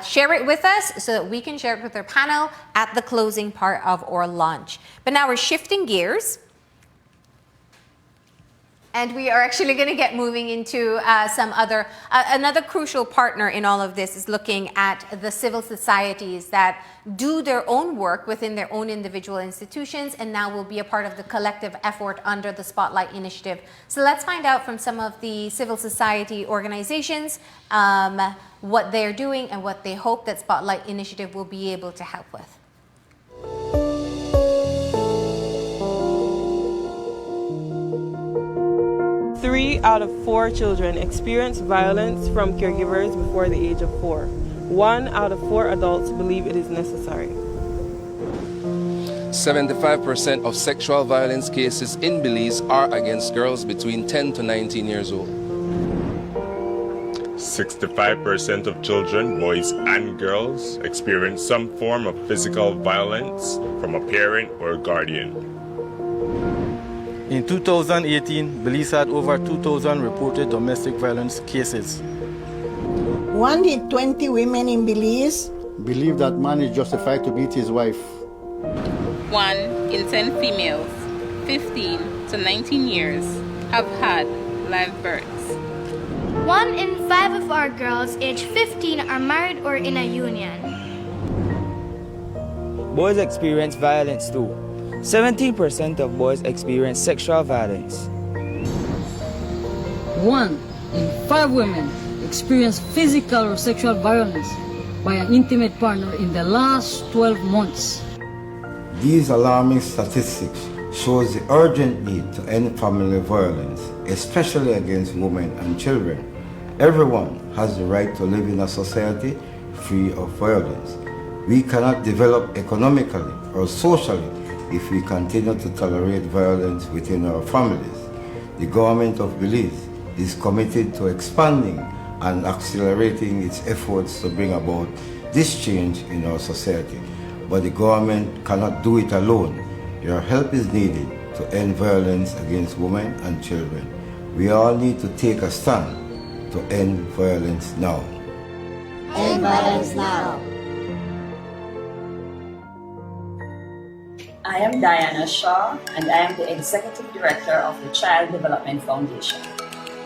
Share it with us so that we can share it with our panel at the closing part of our launch. But now we're shifting gears. And we are actually going to get moving into another crucial partner in all of this is looking at the civil societies that do their own work within their own individual institutions and now will be a part of the collective effort under the Spotlight Initiative. So let's find out from some of the civil society organizations what they're doing and what they hope that Spotlight Initiative will be able to help with. Three out of 4 children experience violence from caregivers before the age of 4. 1 out of 4 adults believe it is necessary. 75% of sexual violence cases in Belize are against girls between 10 to 19 years old. 65% of children, boys and girls, experience some form of physical violence from a parent or guardian. In 2018, Belize had over 2,000 reported domestic violence cases. 1 in 20 women in Belize believe that man is justified to beat his wife. 1 in 10 females, 15 to 19 years, have had live births. 1 in 5 of our girls aged 15 are married or in a union. Boys experience violence too. 17% of boys experience sexual violence. 1 in 5 women experience physical or sexual violence by an intimate partner in the last 12 months. These alarming statistics shows the urgent need to end family violence, especially against women and children. Everyone has the right to live in a society free of violence. We cannot develop economically or socially if we continue to tolerate violence within our families. The government of Belize is committed to expanding and accelerating its efforts to bring about this change in our society. but the government cannot do it alone. Your help is needed to end violence against women and children. We all need to take a stand to end violence now. End violence now. I am Diana Shaw, and I am the Executive Director of the Child Development Foundation.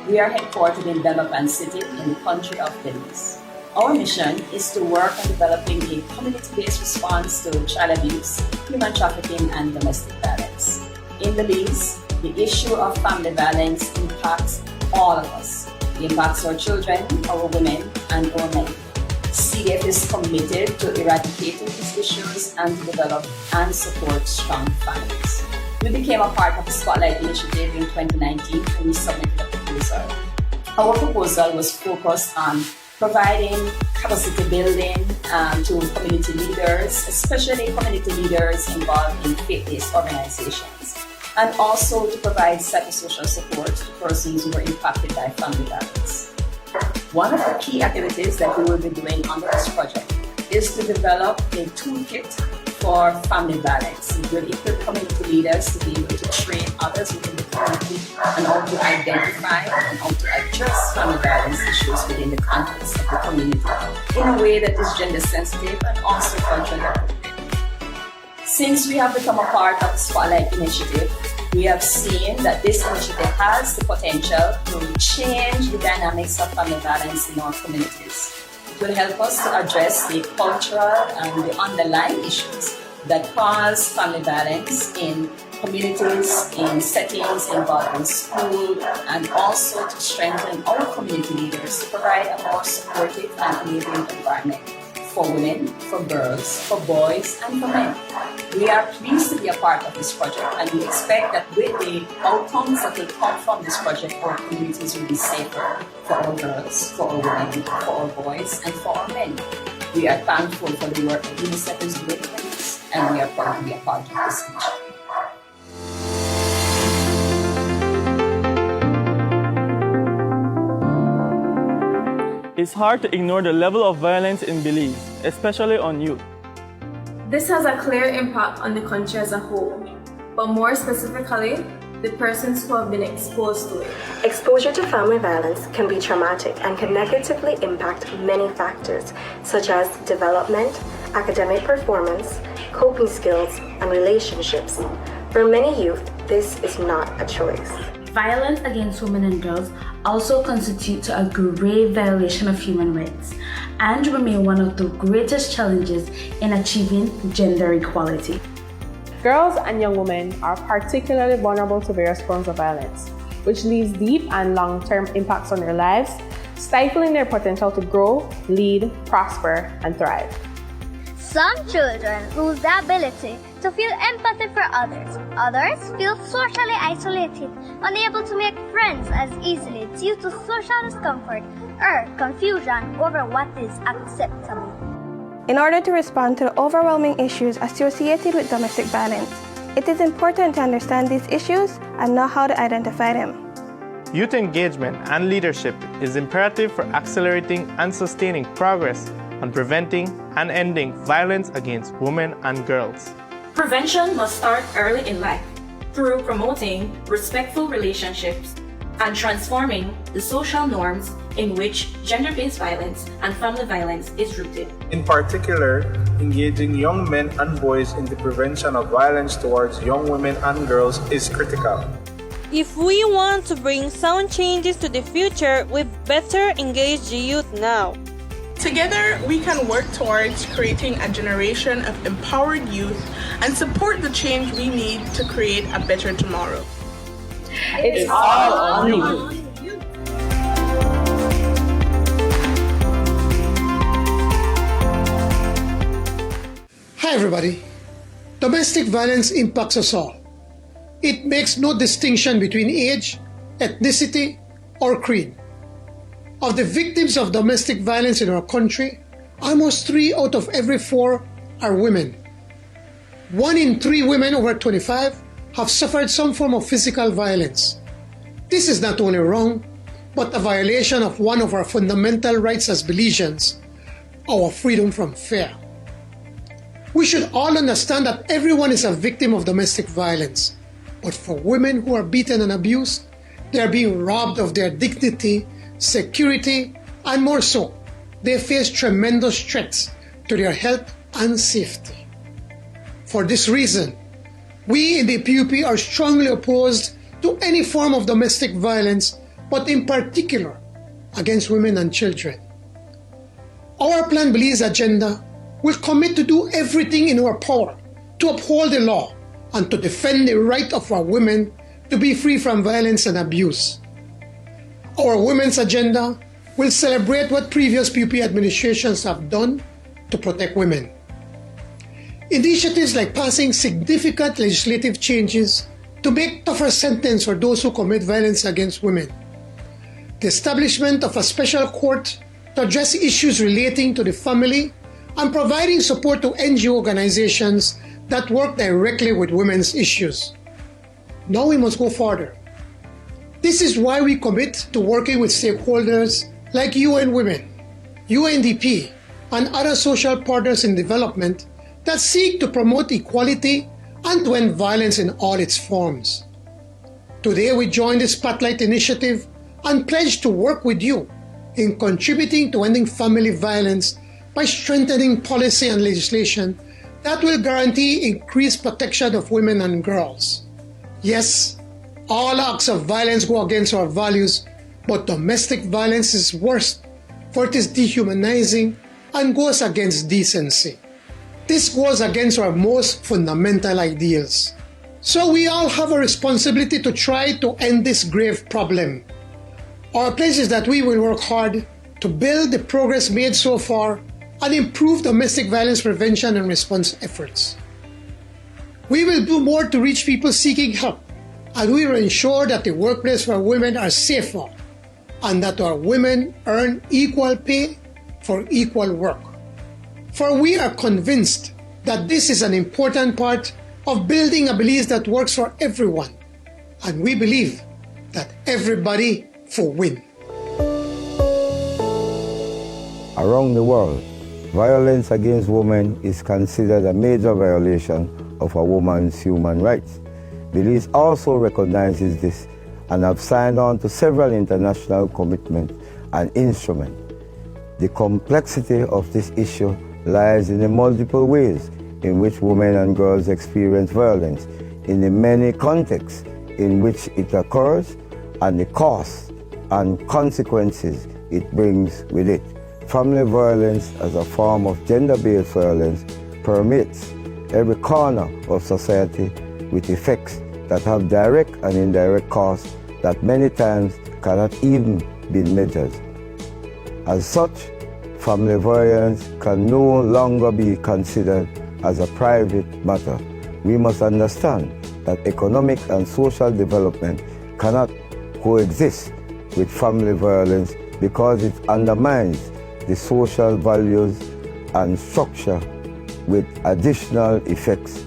We are headquartered in Belmopan City in the country of Belize. Our mission is to work on developing a community-based response to child abuse, human trafficking, and domestic violence. In Belize, the issue of family violence impacts all of us. It impacts our children, our women, and our men. CDF is committed to eradicating these issues and to develop and support strong families. We became a part of the Spotlight Initiative in 2019 when we submitted a proposal. Our proposal was focused on providing capacity building to community leaders, especially community leaders involved in faith-based organizations, and also to provide psychosocial support to persons who were impacted by family violence. One of the key activities that we will be doing under this project is to develop a toolkit for family violence. It will equip community leaders to be able to train others within the community and how to identify and how to address family violence issues within the context of the community in a way that is gender sensitive and also culturally appropriate. Since we have become a part of the Spotlight Initiative, we have seen that this initiative has the potential to change the dynamics of family violence in our communities. It will help us to address the cultural and the underlying issues that cause family violence in communities, in settings involving school, and also to strengthen our community leaders to provide a more supportive and enabling environment for women, for girls, for boys, and for men. We are pleased to be a part of this project, and we expect that with the outcomes that will come from this project, our communities will be safer for our girls, for our women, for our boys, and for our men. We are thankful for the work that UNICEF is doing in this, and we are proud to be a part of this mission. It's hard to ignore the level of violence in Belize, especially on youth. This has a clear impact on the country as a whole, but more specifically, the persons who have been exposed to it. Exposure to family violence can be traumatic and can negatively impact many factors, such as development, academic performance, coping skills, and relationships. For many youth, this is not a choice. Violence against women and girls also constitute a grave violation of human rights and remain one of the greatest challenges in achieving gender equality. Girls and young women are particularly vulnerable to various forms of violence, which leaves deep and long-term impacts on their lives, stifling their potential to grow, lead, prosper, and thrive. Some children lose the ability to feel empathy for others. Others feel socially isolated, unable to make friends as easily due to social discomfort or confusion over what is acceptable. In order to respond to the overwhelming issues associated with domestic violence, it is important to understand these issues and know how to identify them. Youth engagement and leadership is imperative for accelerating and sustaining progress on preventing and ending violence against women and girls. Prevention must start early in life through promoting respectful relationships and transforming the social norms in which gender-based violence and family violence is rooted. In particular, engaging young men and boys in the prevention of violence towards young women and girls is critical. If we want to bring sound changes to the future, we better engage the youth now. Together, we can work towards creating a generation of empowered youth and support the change we need to create a better tomorrow. It's all on you. Hi everybody. Domestic violence impacts us all. It makes no distinction between age, ethnicity, or creed. Of the victims of domestic violence in our country, almost 3 out of every 4 are women. 1 in 3 women over 25 have suffered some form of physical violence. This is not only wrong, but a violation of one of our fundamental rights as Belizeans, our freedom from fear. We should all understand that everyone is a victim of domestic violence. But for women who are beaten and abused, they are being robbed of their dignity, security, and more so, they face tremendous threats to their health and safety. For this reason, we in the PUP are strongly opposed to any form of domestic violence, but in particular against women and children. Our Plan Belize agenda will commit to do everything in our power to uphold the law and to defend the right of our women to be free from violence and abuse. Our women's agenda will celebrate what previous PUP administrations have done to protect women. Initiatives like passing significant legislative changes to make tougher sentences for those who commit violence against women, the establishment of a special court to address issues relating to the family, and providing support to NGO organizations that work directly with women's issues. Now we must go further. This is why we commit to working with stakeholders like UN Women, UNDP, and other social partners in development that seek to promote equality and to end violence in all its forms. Today we join the Spotlight Initiative and pledge to work with you in contributing to ending family violence by strengthening policy and legislation that will guarantee increased protection of women and girls. Yes, all acts of violence go against our values, but domestic violence is worse, for it is dehumanizing and goes against decency. This goes against our most fundamental ideals. So we all have a responsibility to try to end this grave problem. Our pledge is that we will work hard to build the progress made so far and improve domestic violence prevention and response efforts. We will do more to reach people seeking help, and we will ensure that the workplace for women are safer and that our women earn equal pay for equal work. For we are convinced that this is an important part of building a Belize that works for everyone, and we believe that everybody will win. Around the world, violence against women is considered a major violation of a woman's human rights. Belize also recognizes this and have signed on to several international commitments and instruments. The complexity of this issue lies in the multiple ways in which women and girls experience violence, in the many contexts in which it occurs, and the costs and consequences it brings with it. Family violence as a form of gender-based violence permeates every corner of society with effects that have direct and indirect costs that many times cannot even be measured. As such, family violence can no longer be considered as a private matter. We must understand that economic and social development cannot coexist with family violence because it undermines the social values and structure with additional effects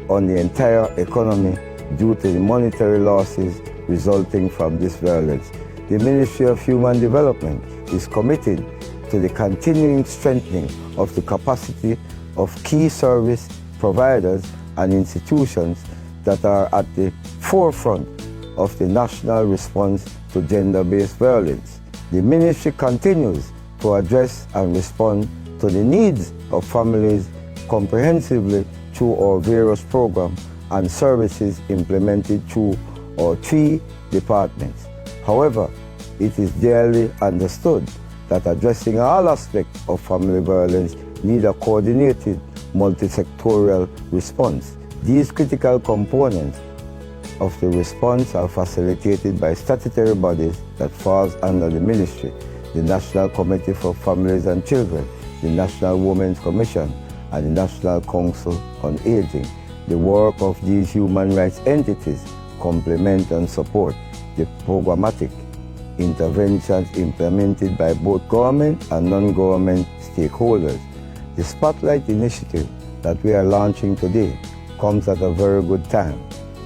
on the entire economy due to the monetary losses resulting from this violence. The Ministry of Human Development is committed to the continuing strengthening of the capacity of key service providers and institutions that are at the forefront of the national response to gender-based violence. The ministry continues to address and respond to the needs of families comprehensively through our various programs and services implemented through our 3 departments. However, it is clearly understood that addressing all aspects of family violence need a coordinated multi-sectorial response. These critical components of the response are facilitated by statutory bodies that falls under the ministry: the National Committee for Families and Children, the National Women's Commission, and the National Council on Aging. The work of these human rights entities complement and support the programmatic interventions implemented by both government and non-government stakeholders. The Spotlight Initiative that we are launching today comes at a very good time.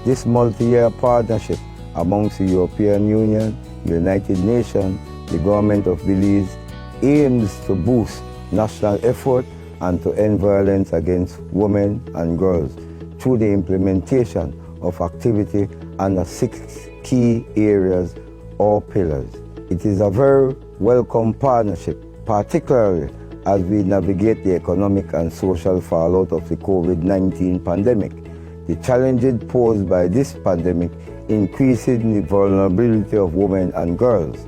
This multi-year partnership amongst the European Union, the United Nations, the government of Belize aims to boost national effort and to end violence against women and girls through the implementation of activity under 6 key areas or pillars. It is a very welcome partnership, particularly as we navigate the economic and social fallout of the COVID-19 pandemic. The challenges posed by this pandemic increasing the vulnerability of women and girls.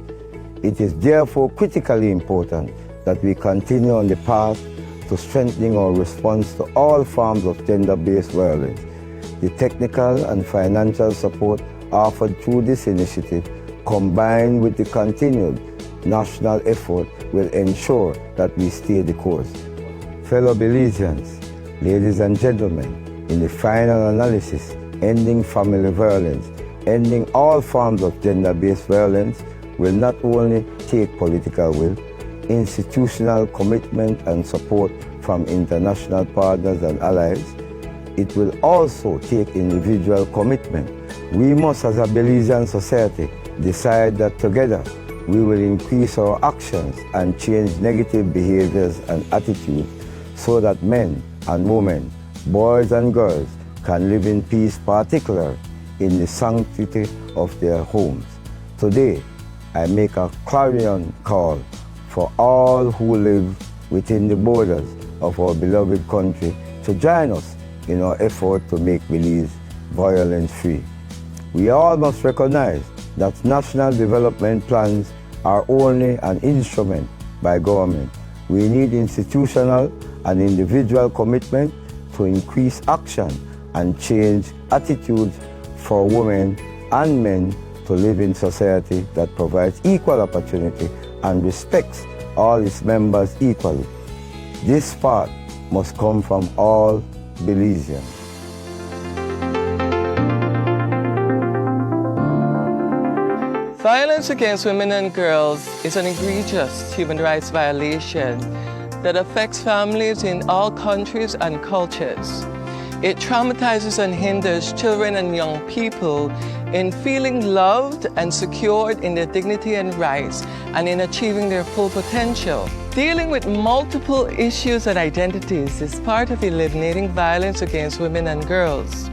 It is therefore critically important that we continue on the path to strengthening our response to all forms of gender-based violence. The technical and financial support offered through this initiative, combined with the continued national effort, will ensure that we stay the course. Fellow Belizeans, ladies and gentlemen, in the final analysis, ending family violence, ending all forms of gender-based violence will not only take political will, institutional commitment and support from international partners and allies, it will also take individual commitment. We must, as a Belizean society, decide that together we will increase our actions and change negative behaviors and attitudes so that men and women, boys and girls can live in peace, particularly in the sanctity of their homes. Today, I make a clarion call for all who live within the borders of our beloved country to join us in our effort to make Belize violence-free. We all must recognize that national development plans are only an instrument by government. We need institutional and individual commitment to increase action and change attitudes for women and men to live in society that provides equal opportunity and respects all its members equally. This part must come from all Belizeans. Violence against women and girls is an egregious human rights violation that affects families in all countries and cultures. It traumatizes and hinders children and young people in feeling loved and secured in their dignity and rights and in achieving their full potential. Dealing with multiple issues and identities is part of eliminating violence against women and girls.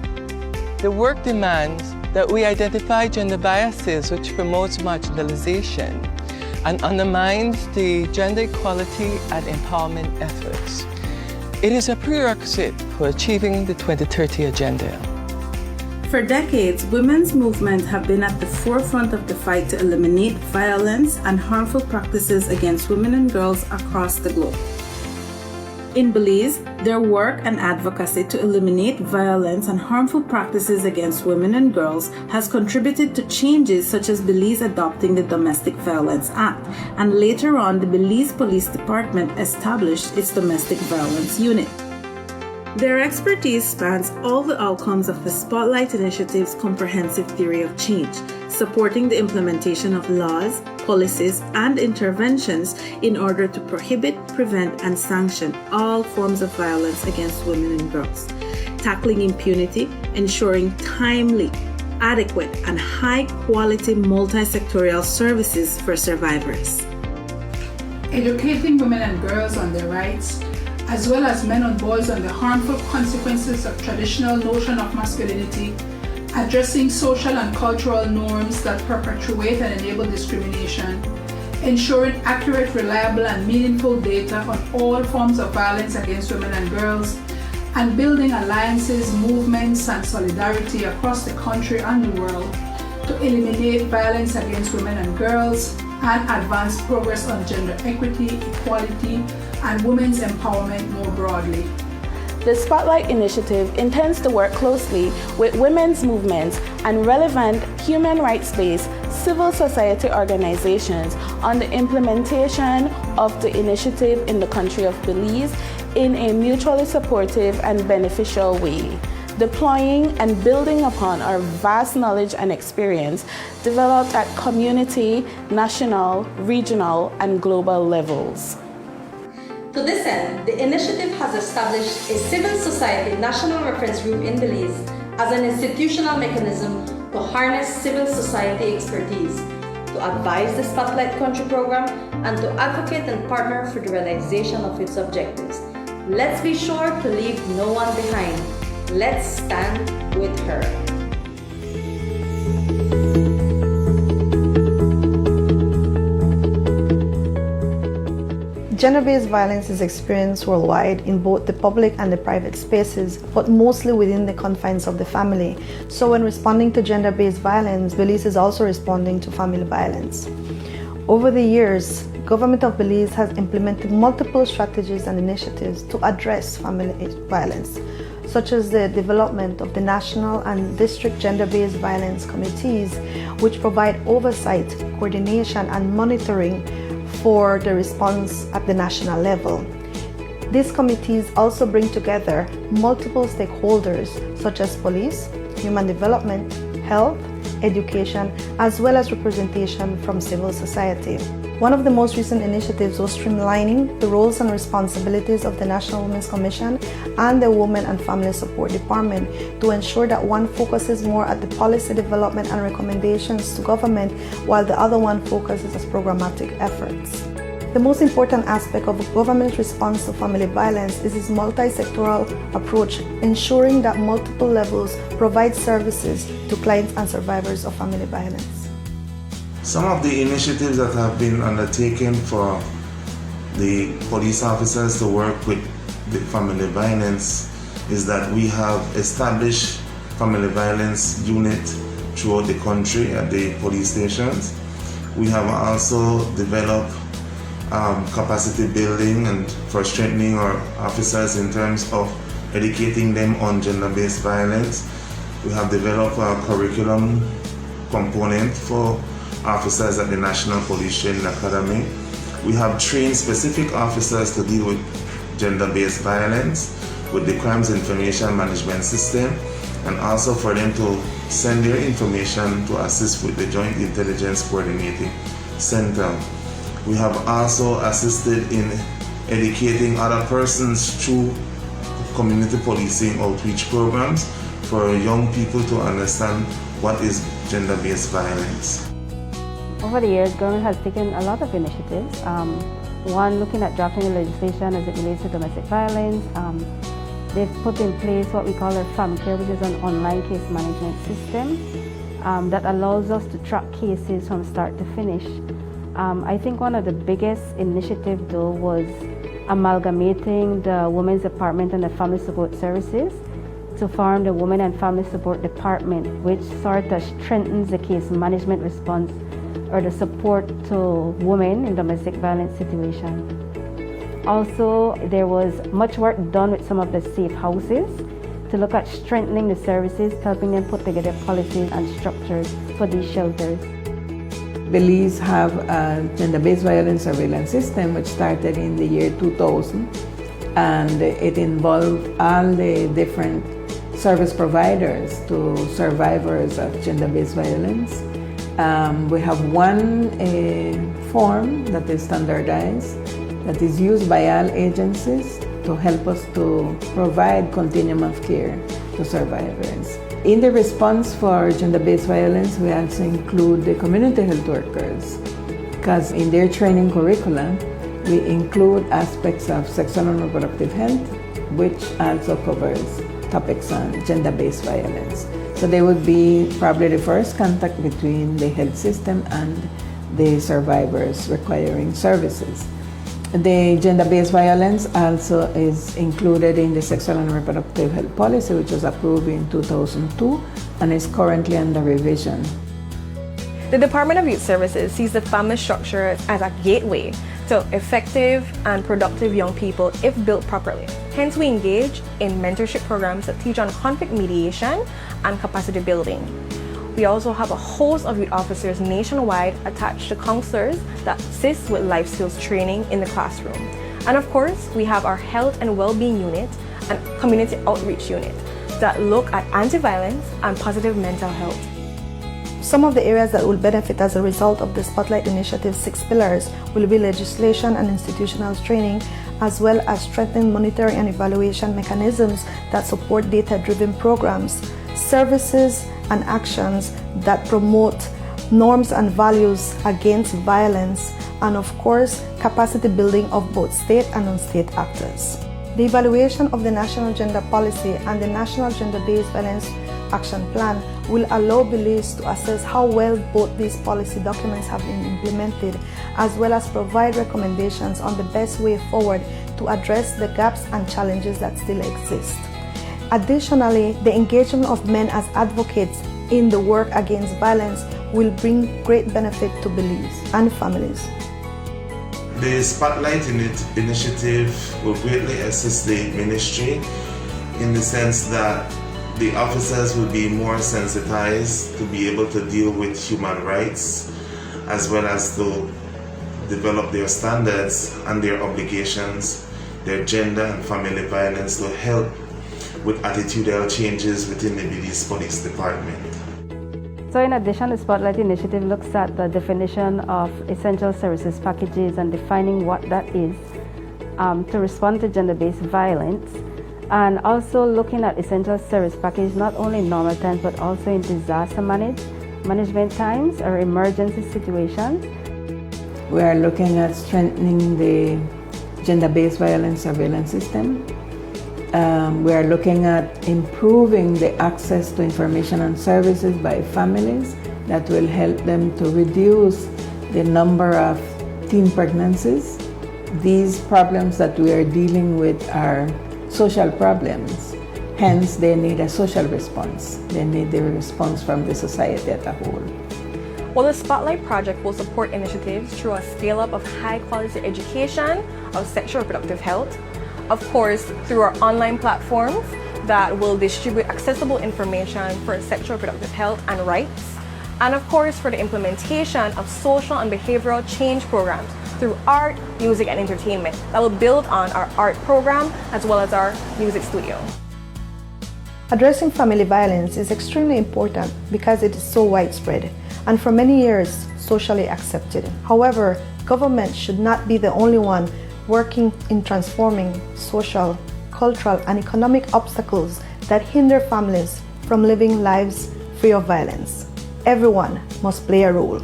The work demands that we identify gender biases which promotes marginalization and undermines the gender equality and empowerment efforts. It is a prerequisite for achieving the 2030 Agenda. For decades, women's movements have been at the forefront of the fight to eliminate violence and harmful practices against women and girls across the globe. In Belize, their work and advocacy to eliminate violence and harmful practices against women and girls has contributed to changes such as Belize adopting the Domestic Violence Act, and later on the Belize Police Department established its Domestic Violence Unit. Their expertise spans all the outcomes of the Spotlight Initiative's comprehensive theory of change, supporting the implementation of laws, policies, and interventions in order to prohibit, prevent, and sanction all forms of violence against women and girls, tackling impunity, ensuring timely, adequate, and high-quality multi-sectorial services for survivors. Educating women and girls on their rights, as well as men and boys on the harmful consequences of traditional notion of masculinity, addressing social and cultural norms that perpetuate and enable discrimination, ensuring accurate, reliable, and meaningful data on all forms of violence against women and girls, and building alliances, movements, and solidarity across the country and the world to eliminate violence against women and girls and advance progress on gender equity, equality, and women's empowerment more broadly. The Spotlight Initiative intends to work closely with women's movements and relevant human rights-based civil society organizations on the implementation of the initiative in the country of Belize in a mutually supportive and beneficial way, deploying and building upon our vast knowledge and experience developed at community, national, regional, and global levels. To this end, the initiative has established a civil society national reference group in Belize as an institutional mechanism to harness civil society expertise, to advise the Spotlight Country program, and to advocate and partner for the realization of its objectives. Let's be sure to leave no one behind. Let's stand with her. Gender-based violence is experienced worldwide in both the public and the private spaces, but mostly within the confines of the family. So when responding to gender-based violence, Belize is also responding to family violence. Over the years, Government of Belize has implemented multiple strategies and initiatives to address family violence, such as the development of the National and District Gender-Based Violence Committees, which provide oversight, coordination, and monitoring for the response at the national level. These committees also bring together multiple stakeholders such as police, human development, health, education, as well as representation from civil society. One of the most recent initiatives was streamlining the roles and responsibilities of the National Women's Commission and the Women and Family Support Department to ensure that one focuses more at the policy development and recommendations to government, while the other one focuses as programmatic efforts. The most important aspect of a government response to family violence is its multi-sectoral approach, ensuring that multiple levels provide services to clients and survivors of family violence. Some of the initiatives that have been undertaken for the police officers to work with the family violence is that we have established family violence unit throughout the country at the police stations. We have also developed capacity building and for strengthening our officers in terms of educating them on gender-based violence. We have developed a curriculum component for officers at the National Police Training Academy. We have trained specific officers to deal with gender-based violence with the Crimes Information Management System, and also for them to send their information to assist with the Joint Intelligence Coordinating Center. We have also assisted in educating other persons through community policing outreach programs for young people to understand what is gender-based violence. Over the years, government has taken a lot of initiatives. One, looking at drafting legislation as it relates to domestic violence. They've put in place what we call our FamCare, which is an online case management system that allows us to track cases from start to finish. I think one of the biggest initiatives, though, was amalgamating the Women's Department and the Family Support Services to form the Women and Family Support Department, which sort of strengthens the case management response or the support to women in domestic violence situations. Also, there was much work done with some of the safe houses to look at strengthening the services, helping them put together policies and structures for these shelters. Belize have a gender-based violence surveillance system which started in the year 2000, and it involved all the different service providers to survivors of gender-based violence. We have one form that is standardized that is used by all agencies to help us to provide continuum of care to survivors. In the response for gender-based violence, we also include the community health workers, because in their training curriculum, we include aspects of sexual and reproductive health, which also covers topics on gender-based violence. So they would be probably the first contact between the health system and the survivors requiring services. The gender-based violence also is included in the sexual and reproductive health policy, which was approved in 2002 and is currently under revision. The Department of Youth Services sees the family structure as a gateway to effective and productive young people if built properly. Hence, we engage in mentorship programs that teach on conflict mediation and capacity building. We also have a host of youth officers nationwide attached to counselors that assist with life skills training in the classroom. And of course, we have our health and well-being unit and community outreach unit that look at anti-violence and positive mental health. Some of the areas that will benefit as a result of the Spotlight Initiative's 6 pillars will be legislation and institutional training, as well as strengthened monitoring and evaluation mechanisms that support data-driven programs, services and actions that promote norms and values against violence, and of course, capacity building of both state and non-state actors. The evaluation of the National Gender Policy and the National Gender-Based Violence Action Plan will allow Belize to assess how well both these policy documents have been implemented, as well as provide recommendations on the best way forward to address the gaps and challenges that still exist. Additionally, the engagement of men as advocates in the work against violence will bring great benefit to Belize and families. The Spotlight Initiative will greatly assist the ministry in the sense that the officers will be more sensitized to be able to deal with human rights, as well as to develop their standards and their obligations, their gender and family violence, to help with attitudinal changes within the Belize Police Department. So in addition, the Spotlight Initiative looks at the definition of essential services packages and defining what that is to respond to gender-based violence, and also looking at essential service packages not only in normal times but also in disaster management times or emergency situations. We are looking at strengthening the gender-based violence surveillance system. We are looking at improving the access to information and services by families that will help them to reduce the number of teen pregnancies. These problems that we are dealing with are social problems, hence they need a social response. They need the response from the society as a whole. Well, the Spotlight Project will support initiatives through a scale-up of high-quality education of sexual and reproductive health, of course, through our online platforms that will distribute accessible information for sexual and reproductive health and rights, and of course for the implementation of social and behavioral change programs through art, music, and entertainment that will build on our art program as well as our music studio. Addressing family violence is extremely important because it is so widespread and for many years socially accepted. However, government should not be the only one working in transforming social, cultural, and economic obstacles that hinder families from living lives free of violence. Everyone must play a role.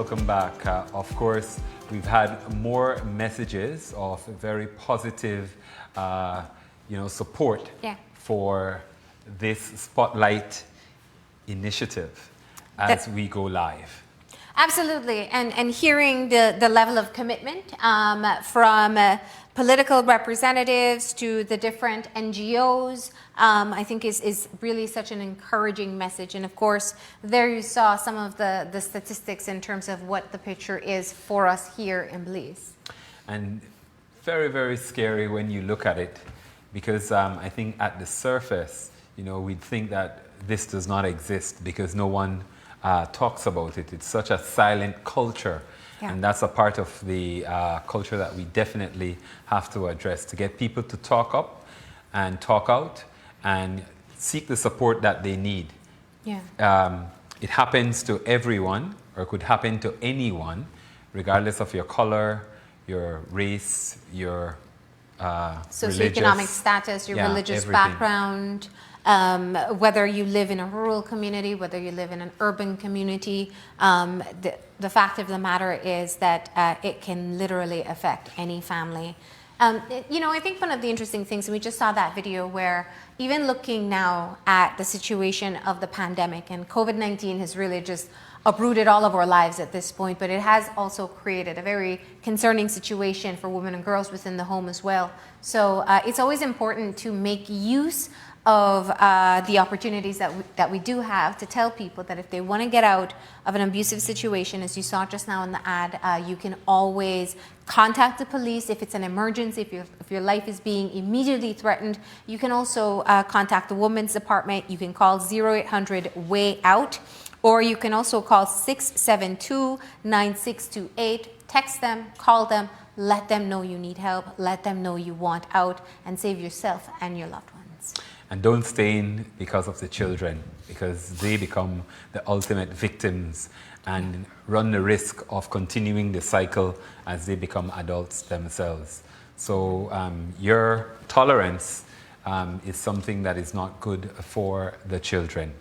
welcome back. Of course, we've had more messages of very positive, support for this Spotlight initiative as we go live. Absolutely, and hearing the level of commitment from political representatives to the different NGOs, I think is really such an encouraging message. And of course, there you saw some of the statistics in terms of what the picture is for us here in Belize. And very, very scary when you look at it, because I think at the surface, we'd think that this does not exist because no one talks about it. It's such a silent culture. Yeah. And that's a part of the culture that we definitely have to address, to get people to talk up and talk out and seek the support that they need. Yeah. It happens to everyone, or could happen to anyone, regardless of your color, your race, your socioeconomic status, your religious background, whether you live in a rural community, whether you live in an urban community. The fact of the matter is that it can literally affect any family. I think one of the interesting things, and we just saw that video where even looking now at the situation of the pandemic, and COVID-19 has really just uprooted all of our lives at this point, but it has also created a very concerning situation for women and girls within the home as well. So it's always important to make use of the opportunities that we do have to tell people that if they want to get out of an abusive situation, as you saw just now in the ad, you can always contact the police if it's an emergency, if your life is being immediately threatened. You can also contact the Women's Department. You can call 0800-WAY-OUT, or you can also call 672-9628. Text them, call them, let them know you need help, let them know you want out, and save yourself and your loved ones. And don't stay in because of the children, because they become the ultimate victims and run the risk of continuing the cycle as they become adults themselves. So your tolerance is something that is not good for the children.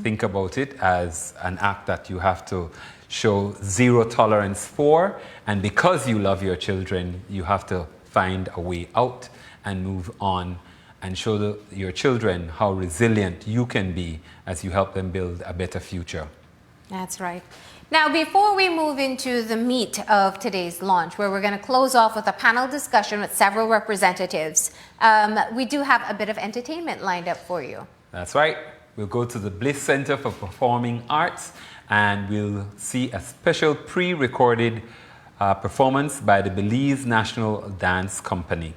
Think about it as an act that you have to show zero tolerance for, and because you love your children, you have to find a way out and move on and show your children how resilient you can be as you help them build a better future. That's right. Now, before we move into the meat of today's launch, where we're going to close off with a panel discussion with several representatives, we do have a bit of entertainment lined up for you. That's right. We'll go to the Bliss Center for Performing Arts, and we'll see a special pre-recorded performance by the Belize National Dance Company.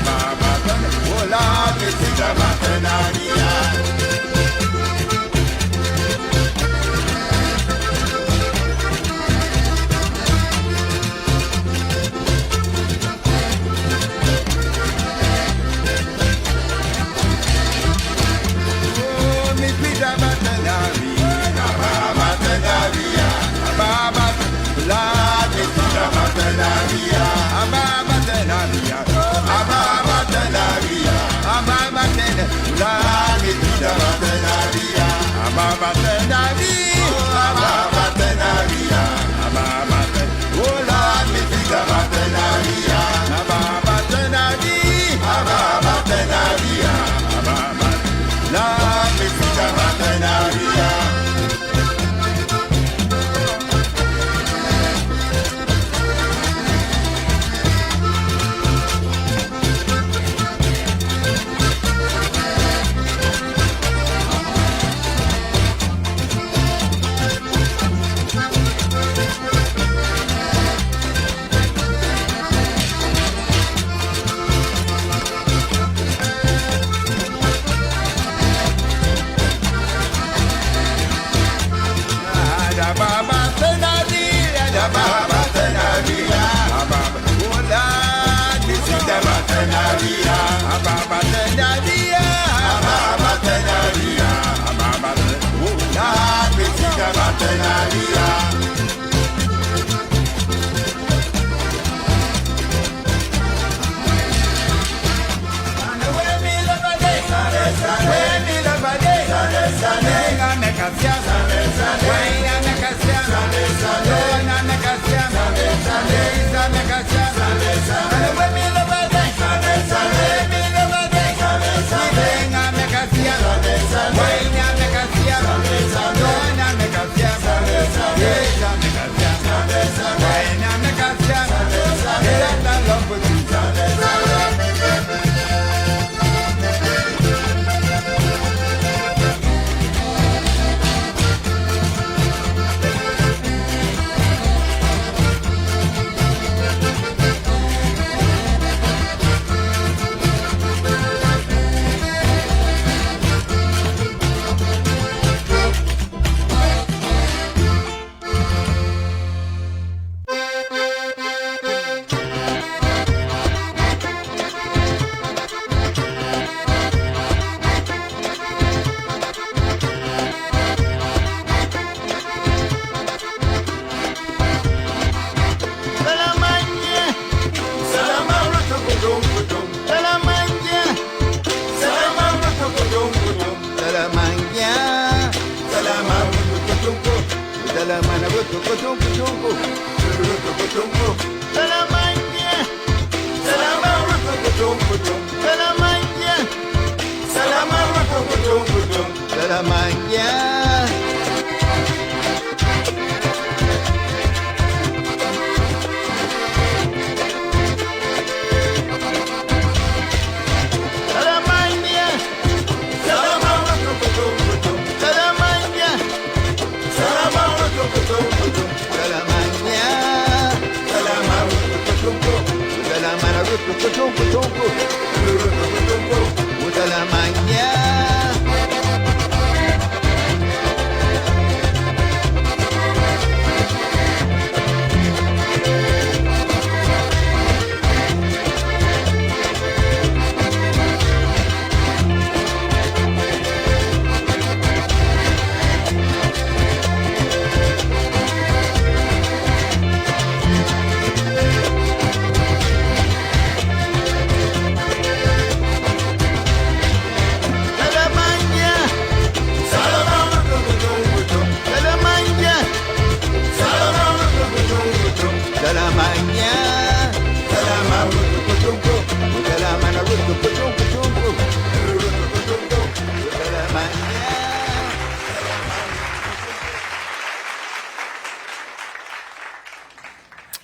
Ababa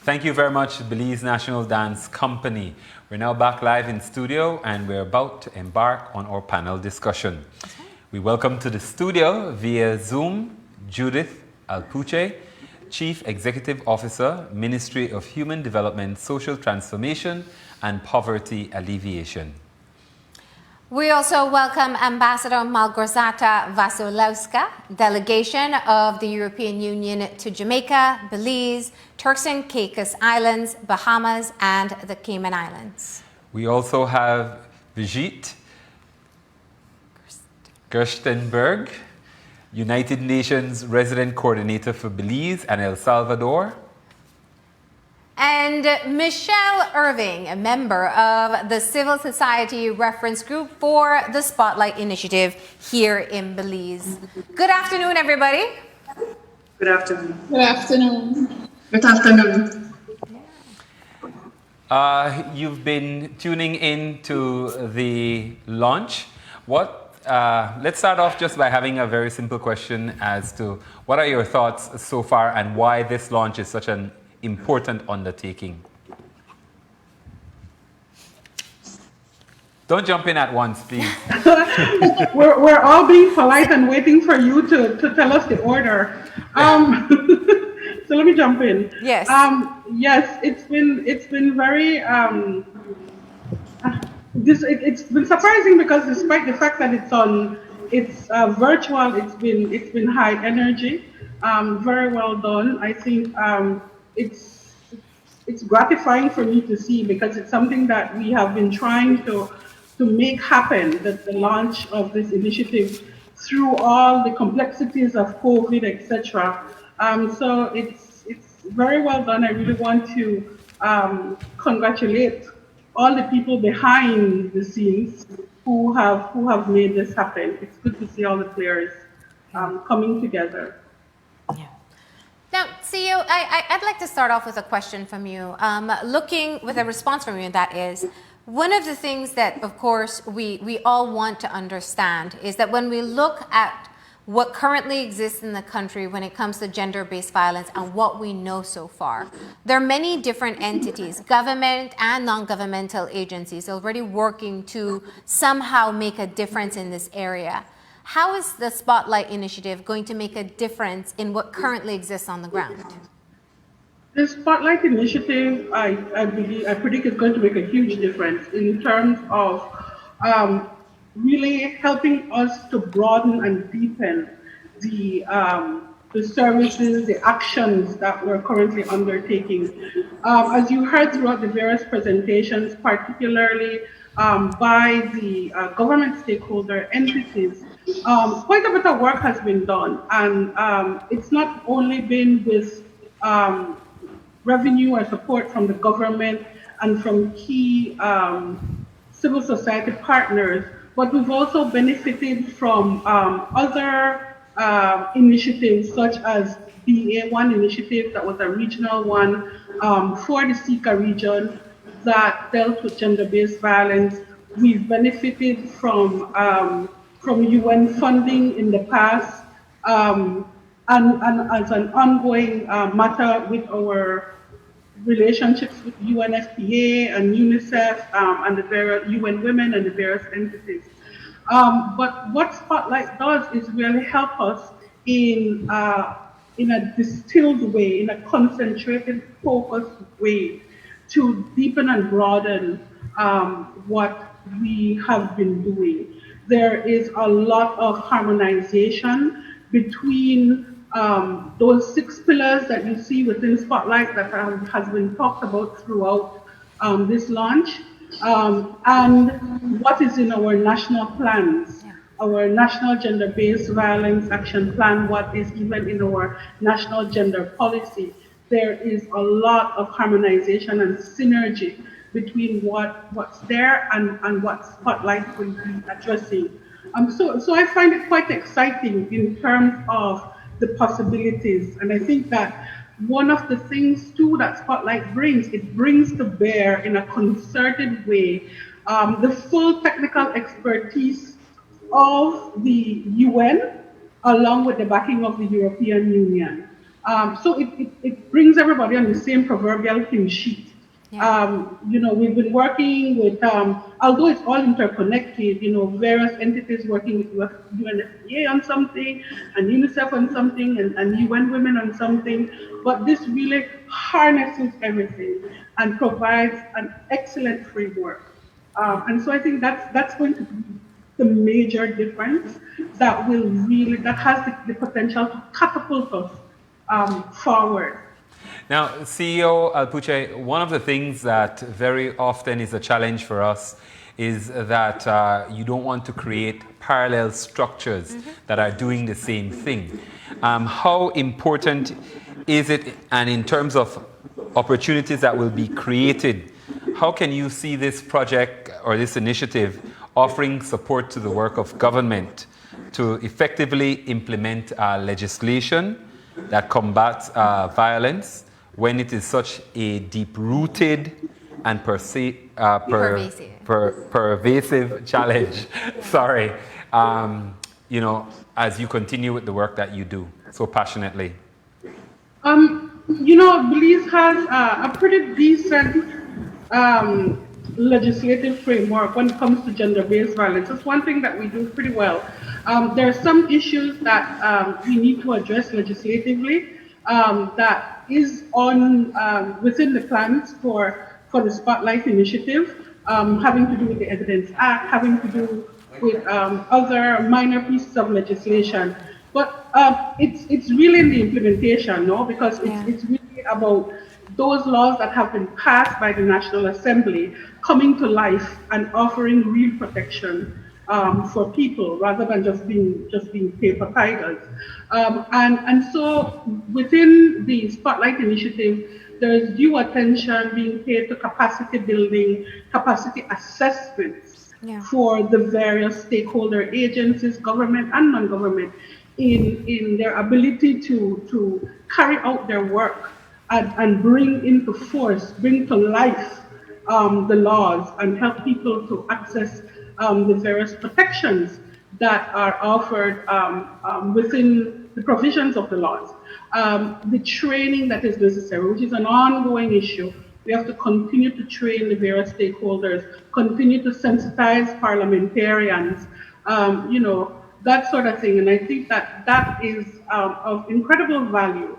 Thank you very much, Belize National Dance Company. We're now back live in studio and we're about to embark on our panel discussion. We welcome to the studio via Zoom Judith Alpuche, Chief Executive Officer, Ministry of Human Development, Social Transformation and Poverty Alleviation. We also welcome Ambassador Malgorzata Vasilewska, delegation of the European Union to Jamaica, Belize, Turks and Caicos Islands, Bahamas, and the Cayman Islands. We also have Vijit Gerstenberg, United Nations Resident Coordinator for Belize and El Salvador. And Michelle Irving, a member of the Civil Society Reference Group for the Spotlight Initiative here in Belize. Good afternoon, everybody. Good afternoon. Good afternoon. Good afternoon. You've been tuning in to the launch. Let's start off just by having a very simple question as to what are your thoughts so far and why this launch is such an important undertaking? Don't jump in at once, please. we're all being polite and waiting for you to tell us the order. So let me jump in. Yes. Yes, it's been very it's been surprising because despite the fact that it's virtual, it's been high energy. Very well done. I think it's gratifying for me to see because it's something that we have been trying to make happen, that the launch of this initiative through all the complexities of COVID, etc. So it's very well done. I really want to congratulate all the people behind the scenes who have made this happen. It's good to see all the players coming together. Now, CEO, I'd like to start off with a question from you. Looking with a response from you, that is, one of the things that, of course, we all want to understand is that when we look at what currently exists in the country when it comes to gender-based violence and what we know so far. There are many different entities, government and non-governmental agencies, already working to somehow make a difference in this area. How is the Spotlight Initiative going to make a difference in what currently exists on the ground? The Spotlight Initiative, I predict is going to make a huge difference in terms of really helping us to broaden and deepen the services, the actions that we're currently undertaking. As you heard throughout the various presentations, particularly by the government stakeholder entities, quite a bit of work has been done, and it's not only been with revenue or support from the government and from key civil society partners, but we've also benefited from other initiatives such as the A1 initiative that was a regional one for the Sika region that dealt with gender-based violence. We've benefited from UN funding in the past and as an ongoing matter with our relationships with UNFPA and UNICEF and the various UN Women and the various entities. But what Spotlight does is really help us in a distilled way, in a concentrated, focused way to deepen and broaden what we have been doing. There is a lot of harmonization between those 6 pillars that you see within Spotlight that has been talked about throughout this launch, and what is in our national plans, our national gender-based violence action plan, what is even in our national gender policy. There is a lot of harmonization and synergy between what's there and what Spotlight will be addressing. So I find it quite exciting in terms of the possibilities. And I think that one of the things too that Spotlight brings, it brings to bear in a concerted way the full technical expertise of the UN along with the backing of the European Union. So it brings everybody on the same proverbial hymn sheet. We've been working with, although it's all interconnected, various entities working with UNFPA on something, and UNICEF on something, and UN Women on something, but this really harnesses everything and provides an excellent framework. And so I think that's going to be the major difference that has the potential to catapult us forward. Now, CEO Alpuche, one of the things that very often is a challenge for us is that you don't want to create parallel structures that are doing the same thing. How important is it, and in terms of opportunities that will be created, how can you see this project or this initiative offering support to the work of government to effectively implement legislation that combats violence when it is such a deep-rooted and pervasive challenge? Sorry, as you continue with the work that you do so passionately. Belize has a pretty decent legislative framework when it comes to gender-based violence. It's one thing that we do pretty well. There are some issues that we need to address legislatively that is on within the plans for the Spotlight Initiative, having to do with the Evidence Act, having to do with other minor pieces of legislation. But it's really in the implementation, no? Because it's really about those laws that have been passed by the National Assembly coming to life and offering real protection for people rather than just being paper tigers. And so within the Spotlight Initiative, there is due attention being paid to capacity building, capacity assessments for the various stakeholder agencies, government and non-government, in their ability to carry out their work and bring into force, bring to life the laws and help people to access the various protections that are offered within the provisions of the laws. The training that is necessary, which is an ongoing issue. We have to continue to train the various stakeholders, continue to sensitize parliamentarians, that sort of thing. And I think that is of incredible value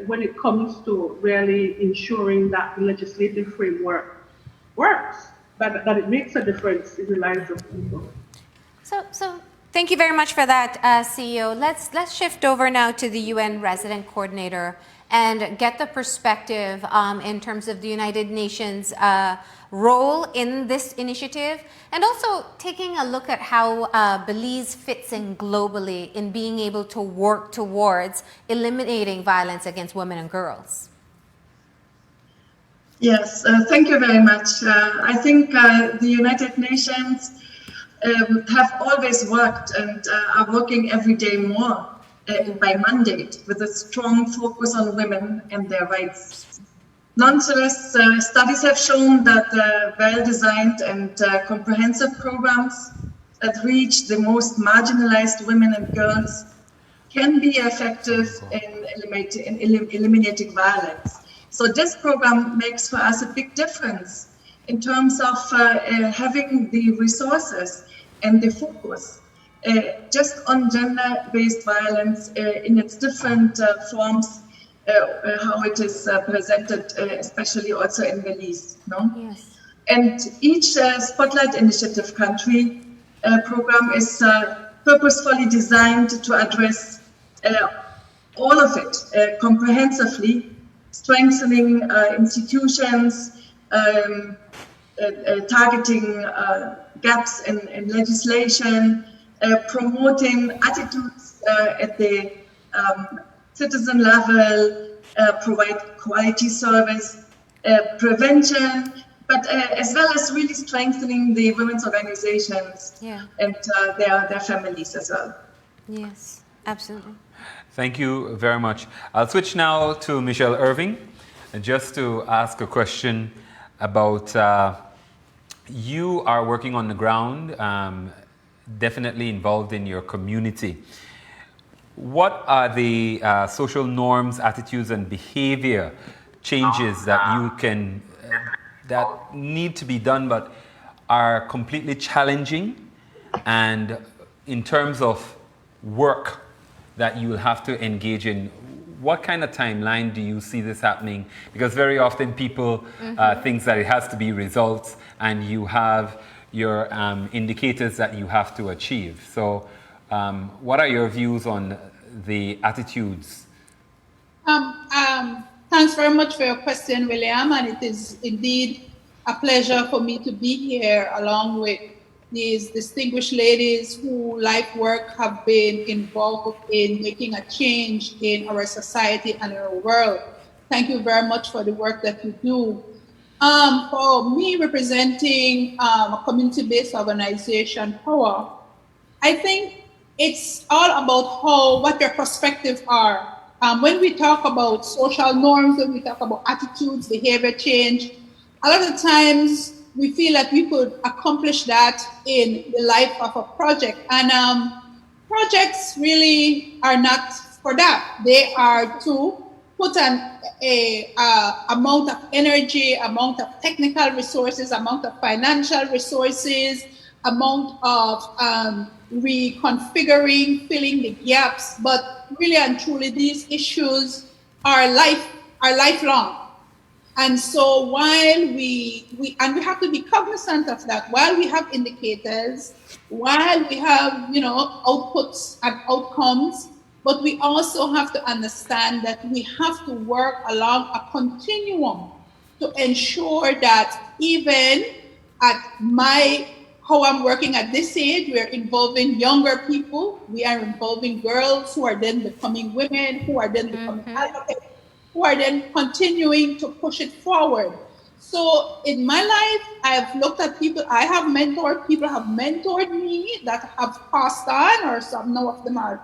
when it comes to really ensuring that the legislative framework works, that it makes a difference in the lives of people. So thank you very much for that, CEO. Let's shift over now to the UN Resident Coordinator and get the perspective in terms of the United Nations role in this initiative, and also taking a look at how Belize fits in globally in being able to work towards eliminating violence against women and girls. Yes, thank you very much. I think the United Nations have always worked and are working every day more by mandate with a strong focus on women and their rights. Nonetheless, studies have shown that well-designed and comprehensive programs that reach the most marginalized women and girls can be effective in eliminating violence. So this program makes for us a big difference in terms of having the resources and the focus just on gender-based violence in its different forms, how it is presented, especially also in Belize. No? Yes. And each Spotlight Initiative country program is purposefully designed to address all of it comprehensively, strengthening institutions, targeting gaps in legislation, promoting attitudes at the citizen level, provide quality service, prevention, but as well as really strengthening the women's organizations and their families as well. Yes, absolutely. Thank you very much. I'll switch now to Michelle Irving, just to ask a question about you are working on the ground, definitely involved in your community. What are the social norms, attitudes, and behavior changes that you can, that need to be done but are completely challenging? And in terms of work that you will have to engage in, what kind of timeline do you see this happening? Because very often people think that it has to be results and you have your indicators that you have to achieve. So what are your views on the attitudes? Thanks very much for your question, William, and it is indeed a pleasure for me to be here along with these distinguished ladies who, like work, have been involved in making a change in our society and our world. Thank you very much for the work that you do. For me, representing a community-based organization, POWER, I think it's all about what your perspectives are. When we talk about social norms, when we talk about attitudes, behavior change, a lot of times we feel that we could accomplish that in the life of a project. And projects really are not for that. They are to put an amount of energy, amount of technical resources, amount of financial resources, amount of reconfiguring, filling the gaps. But really and truly, these issues are lifelong. And so while we have to be cognizant of that, while we have indicators, while we have, outputs and outcomes, but we also have to understand that we have to work along a continuum to ensure that even at how I'm working at this age, we are involving younger people, we are involving girls who are then becoming women, who are then becoming advocates, who are then continuing to push it forward. So in my life, I've looked at people I have mentored, people have mentored me that have passed on, or some of them are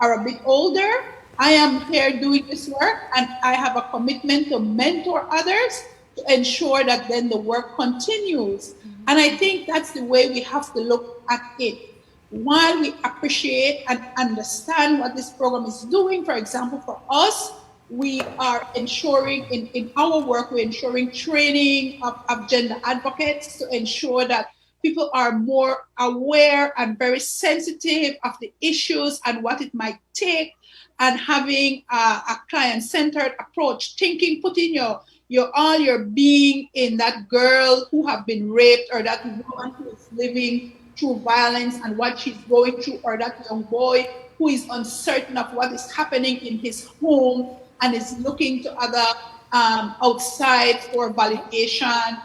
a bit older. I am here doing this work, and I have a commitment to mentor others to ensure that then the work continues. And I think that's the way we have to look at it. while we appreciate and understand what this program is doing, for example, for us, we are ensuring in our work, we're ensuring training of gender advocates to ensure that people are more aware and very sensitive of the issues and what it might take, and having a client-centered approach, thinking, putting all your being in that girl who have been raped, or that woman who is living through violence and what she's going through, or that young boy who is uncertain of what is happening in his home and is looking to other outside for validation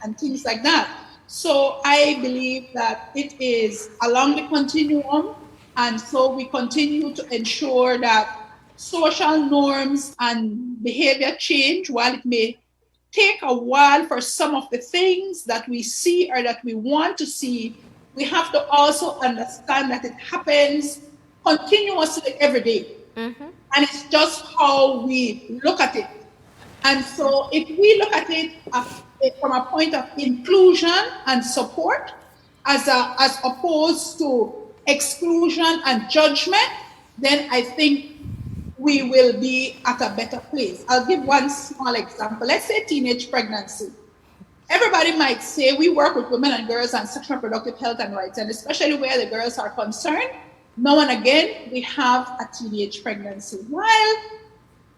and things like that. So I believe that it is along the continuum, and so we continue to ensure that social norms and behavior change, while it may take a while for some of the things that we see or that we want to see, we have to also understand that it happens continuously every day. Mm-hmm. And it's just how we look at it. And so if we look at it from a point of inclusion and support, as opposed to exclusion and judgment, then I think we will be at a better place. I'll give one small example. Let's say teenage pregnancy. Everybody might say we work with women and girls on sexual and reproductive health and rights, and especially where the girls are concerned, now and again, we have a teenage pregnancy. While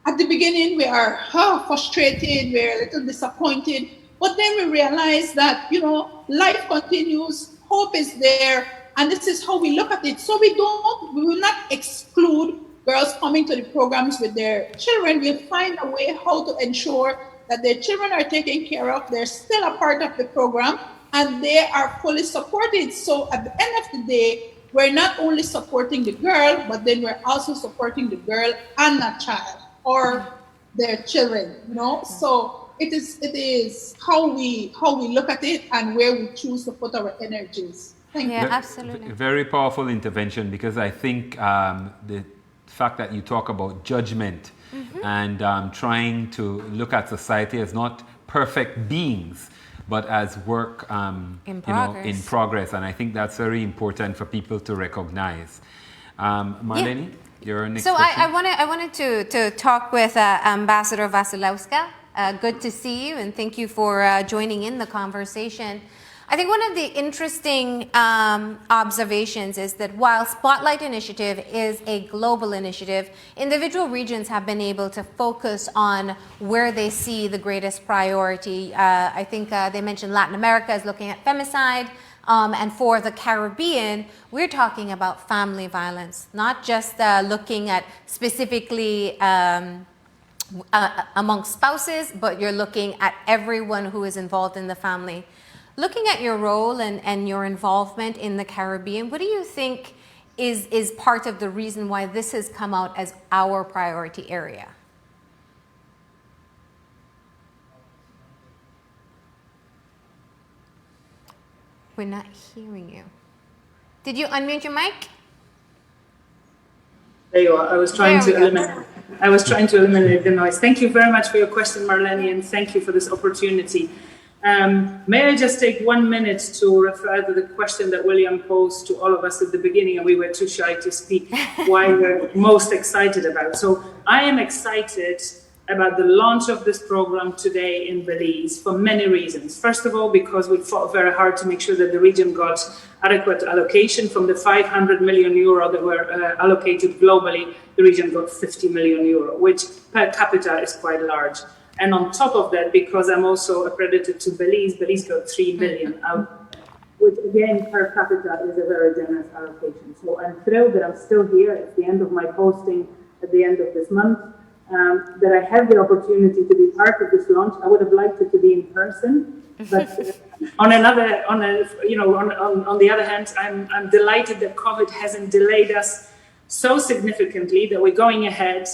at the beginning we are frustrated, we're a little disappointed, but then we realize that, life continues, hope is there, and this is how we look at it. So we will not exclude girls coming to the programs with their children. We'll find a way how to ensure that their children are taken care of, they're still a part of the program, and they are fully supported. So at the end of the day, we're not only supporting the girl, but then we're also supporting the girl and that child or their children, So it is how we look at it and where we choose to put our energies. Thank you. Absolutely. Very powerful intervention, because I think the fact that you talk about judgment and trying to look at society as not perfect beings, but as work in progress. And I think that's very important for people to recognize. Marlene, your next question. I wanted to talk with Ambassador Wasilewska. Good to see you, and thank you for joining in the conversation. I think one of the interesting observations is that while Spotlight Initiative is a global initiative, individual regions have been able to focus on where they see the greatest priority. I think they mentioned Latin America is looking at femicide, and for the Caribbean, we're talking about family violence, not just looking at specifically among spouses, but you're looking at everyone who is involved in the family. Looking at your role and your involvement in the Caribbean, what do you think is part of the reason why this has come out as our priority area? We're not hearing you. Did you unmute your mic? There you are. I was trying to eliminate the noise. Thank you very much for your question, Marlene, and thank you for this opportunity. May I just take 1 minute to refer to the question that William posed to all of us at the beginning, and we were too shy to speak, why we're most excited about. So I am excited about the launch of this program today in Belize for many reasons. First of all, because we fought very hard to make sure that the region got adequate allocation. From the 500 million euro that were allocated globally, the region got 50 million euro, which per capita is quite large. And on top of that, because I'm also accredited to Belize got 3 million out, which again, per capita is a very generous allocation. So I'm thrilled that I'm still here at the end of my posting at the end of this month, that I have the opportunity to be part of this launch. I would have liked it to be in person, but on the other hand, I'm delighted that COVID hasn't delayed us so significantly that we're going ahead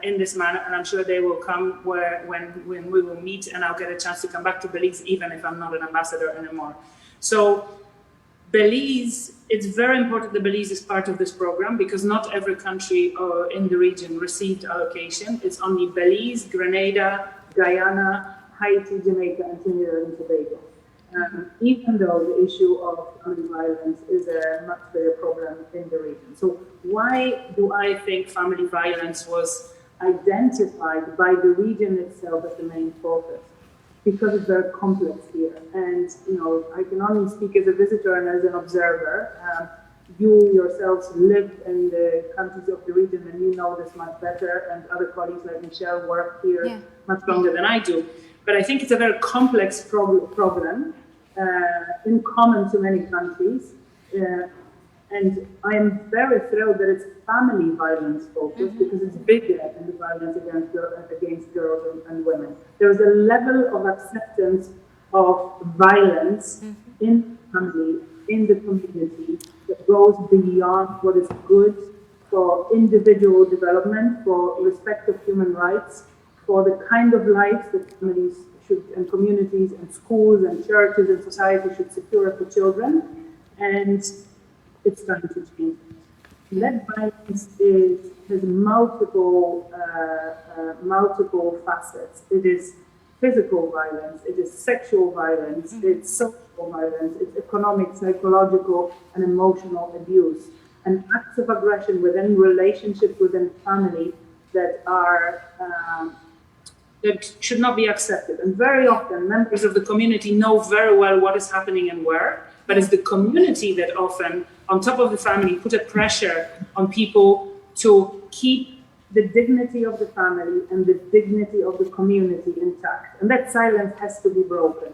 in this manner, and I'm sure they will come when we will meet, and I'll get a chance to come back to Belize even if I'm not an ambassador anymore. So Belize, it's very important that Belize is part of this program because not every country in the region received allocation. It's only Belize, Grenada, Guyana, Haiti, Jamaica, and Trinidad and Tobago. even though the issue of family violence is a much bigger problem in the region. So why do I think family violence was identified by the region itself as the main focus? Because it's very complex here. And, I can only speak as a visitor and as an observer. You yourselves live in the countries of the region and you know this much better, and other colleagues like Michelle work here much longer than I do. But I think it's a very complex problem in common to many countries. And I am very thrilled that it's family violence focused because it's bigger than the violence against girls and women. There is a level of acceptance of violence in family, in the community, that goes beyond what is good for individual development, for respect of human rights, for the kind of life that families should, and communities and schools and churches and society should secure for children. And it's time to change. Lead violence has multiple facets. It is physical violence, it is sexual violence, it's social violence, it's economic, psychological, and emotional abuse, and acts of aggression within relationships within family that are that should not be accepted. And very often, members of the community know very well what is happening and where, but it's the community that often, on top of the family, put a pressure on people to keep the dignity of the family and the dignity of the community intact. And that silence has to be broken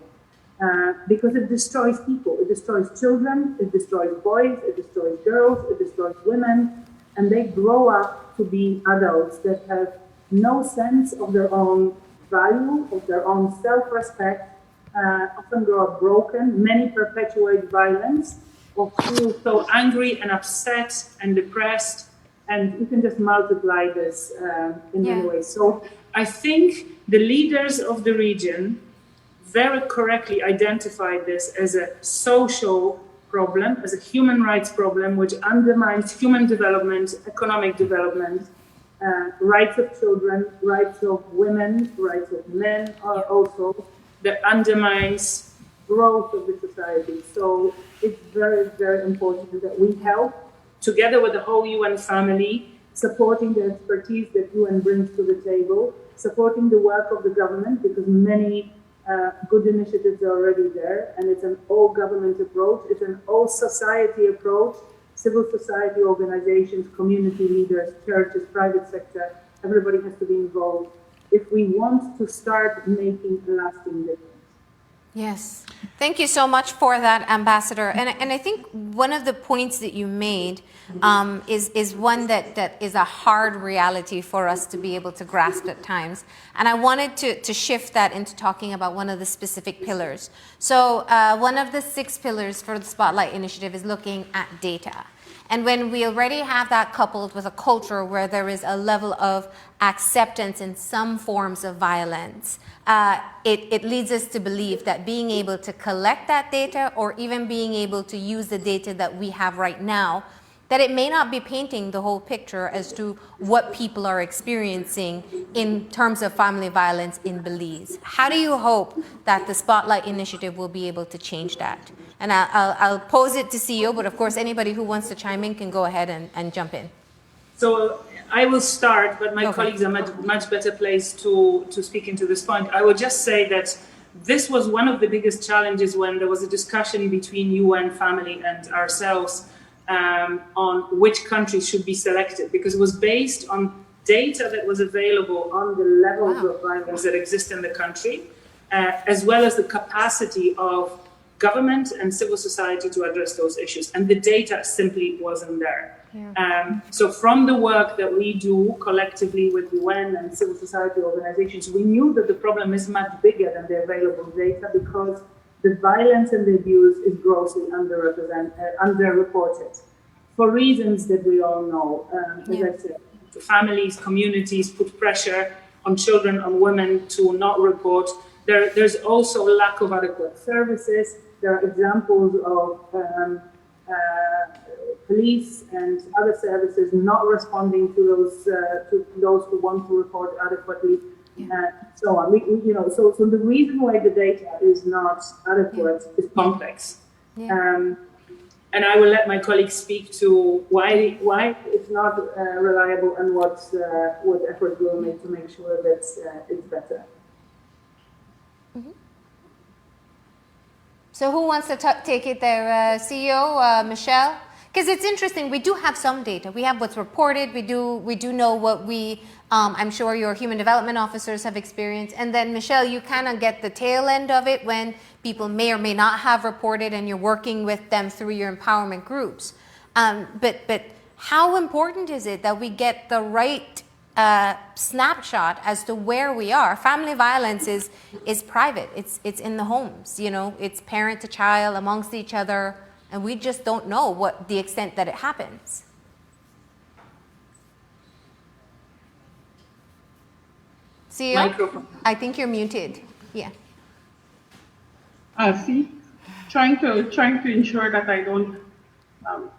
because it destroys people. It destroys children, it destroys boys, it destroys girls, it destroys women, and they grow up to be adults that have no sense of their own value, of their own self-respect, often grow up broken. Many perpetuate violence or feel so angry and upset and depressed. And you can just multiply this in many ways. So I think the leaders of the region very correctly identified this as a social problem, as a human rights problem, which undermines human development, economic development, rights of children, rights of women, rights of men also, that undermines growth of the society. So it's very, very important that we help, together with the whole UN family, supporting the expertise that UN brings to the table, supporting the work of the government, because many good initiatives are already there, and it's an all-government approach, it's an all-society approach, civil society organizations, community leaders, churches, private sector, everybody has to be involved if we want to start making a lasting difference. Yes. Thank you so much for that, Ambassador. And I think one of the points that you made is one that is a hard reality for us to be able to grasp at times. And I wanted to shift that into talking about one of the specific pillars. So one of the 6 pillars for the Spotlight Initiative is looking at data. And when we already have that coupled with a culture where there is a level of acceptance in some forms of violence, it leads us to believe that being able to collect that data, or even being able to use the data that we have right now, that it may not be painting the whole picture as to what people are experiencing in terms of family violence in Belize. How do you hope that the Spotlight Initiative will be able to change that? And I'll pose it to CEO, but of course anybody who wants to chime in can go ahead and jump in. So I will start, but my colleagues are much better placed to speak into this point. I would just say that this was one of the biggest challenges when there was a discussion between UN family and ourselves on which countries should be selected, because it was based on data that was available on the levels of violence that exist in the country, as well as the capacity of government and civil society to address those issues. And the data simply wasn't there. So from the work that we do collectively with UN and civil society organizations, we knew that the problem is much bigger than the available data, because the violence and the abuse is grossly underreported for reasons that we all know. As I said, families, communities put pressure on children, on women to not report. There's also lack of adequate services. There are examples of police and other services not responding to those who want to report adequately. so on. So the reason why the data is not adequate is complex. And I will let my colleagues speak to why it's not reliable and what efforts we'll make to make sure that it's better. So who wants to take it there? CEO, Michelle? Because it's interesting, we do have some data. We have what's reported, we do know what I'm sure your human development officers have experienced. And then Michelle, you kind of get the tail end of it when people may or may not have reported and you're working with them through your empowerment groups. But how important is it that we get the right snapshot as to where we are? Family violence is private. It's in the homes, it's parent to child amongst each other. And we just don't know what the extent that it happens. CEO, microphone. I think you're muted. Yeah. Trying to ensure that I don't.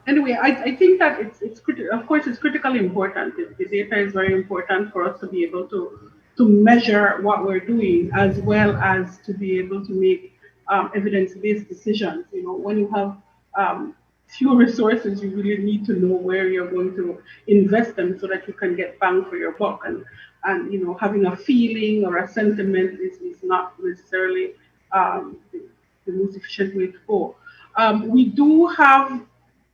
Anyway, I think that it's of course it's critically important. The data is very important for us to be able to measure what we're doing, as well as to be able to make evidence-based decisions. When you have few resources, you really need to know where you're going to invest them so that you can get bang for your buck. And having a feeling or a sentiment is not necessarily the most efficient way to go. We do have,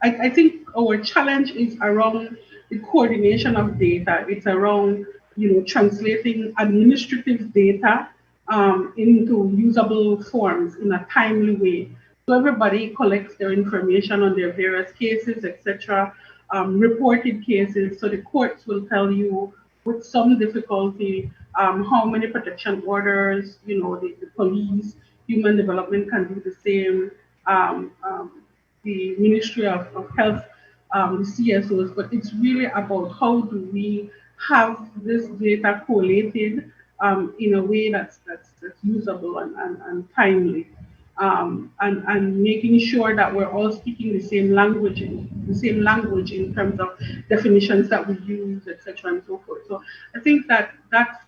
I think our challenge is around the coordination of data. It's around translating administrative data into usable forms in a timely way. So everybody collects their information on their various cases, etc., reported cases. So the courts will tell you with some difficulty how many protection orders, the police, human development can do the same, the Ministry of Health, the CSOs, but it's really about how do we have this data collated in a way that's usable and timely. And making sure that we're all speaking the same language in terms of definitions that we use, etc., and so forth. So I think that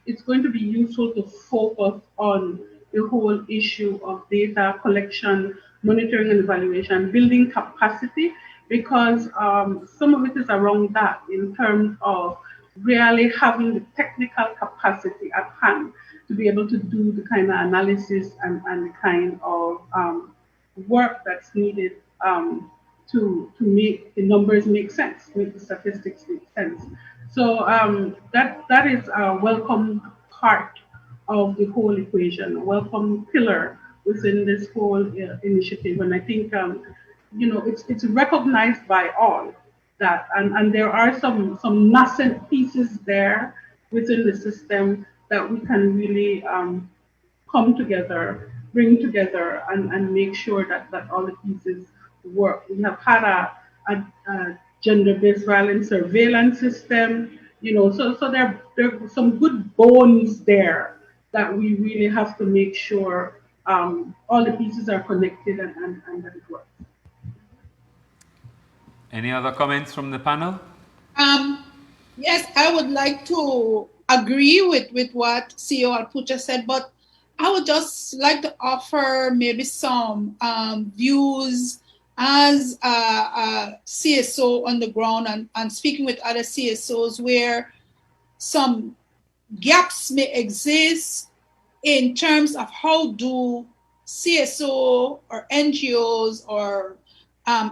it's going to be useful to focus on the whole issue of data collection, monitoring and evaluation, building capacity, because some of it is around that in terms of really having the technical capacity at hand to be able to do the kind of analysis and the kind of work that's needed to make the numbers make sense, make the statistics make sense. So that is a welcome part of the whole equation, a welcome pillar within this whole initiative. And I think it's recognized by all that, and there are some nascent pieces there within the system that we can really come together, bring together, and make sure that all the pieces work. We have had a gender-based violence surveillance system, so there are some good bones there that we really have to make sure all the pieces are connected and that it works. Any other comments from the panel? Yes, I would like to agree with what CEO Alpucha said, but I would just like to offer maybe some views as a CSO on the ground and speaking with other CSOs where some gaps may exist in terms of how do CSO or NGOs or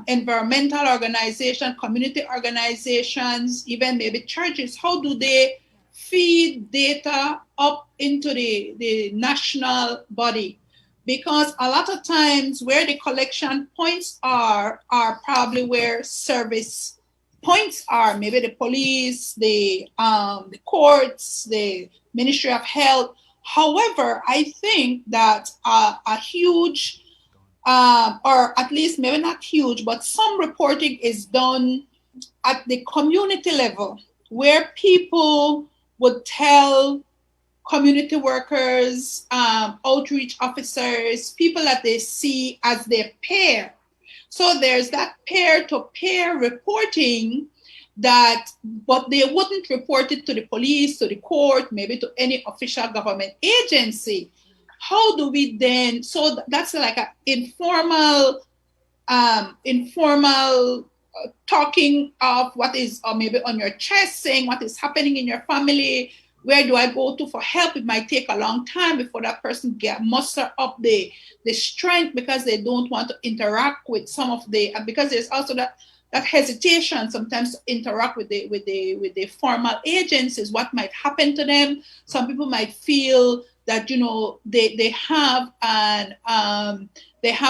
environmental organizations, community organizations, even maybe churches, how do they feed data up into the national body? Because a lot of times where the collection points are probably where service points are, maybe the police, the courts, the Ministry of Health. However, I think that a huge or at least maybe not huge, but some reporting is done at the community level where people would tell community workers, outreach officers, people that they see as their peer. So there's that peer-to-peer reporting but they wouldn't report it to the police, to the court, maybe to any official government agency. How do we then, so that's like an informal talking of what is, or maybe on your chest, saying what is happening in your family. Where do I go to for help? It might take a long time before that person muster up the strength, because they don't want to interact with some of the, because there's also that hesitation sometimes to interact with the formal agencies. What might happen to them? Some people might feel that, you know, they have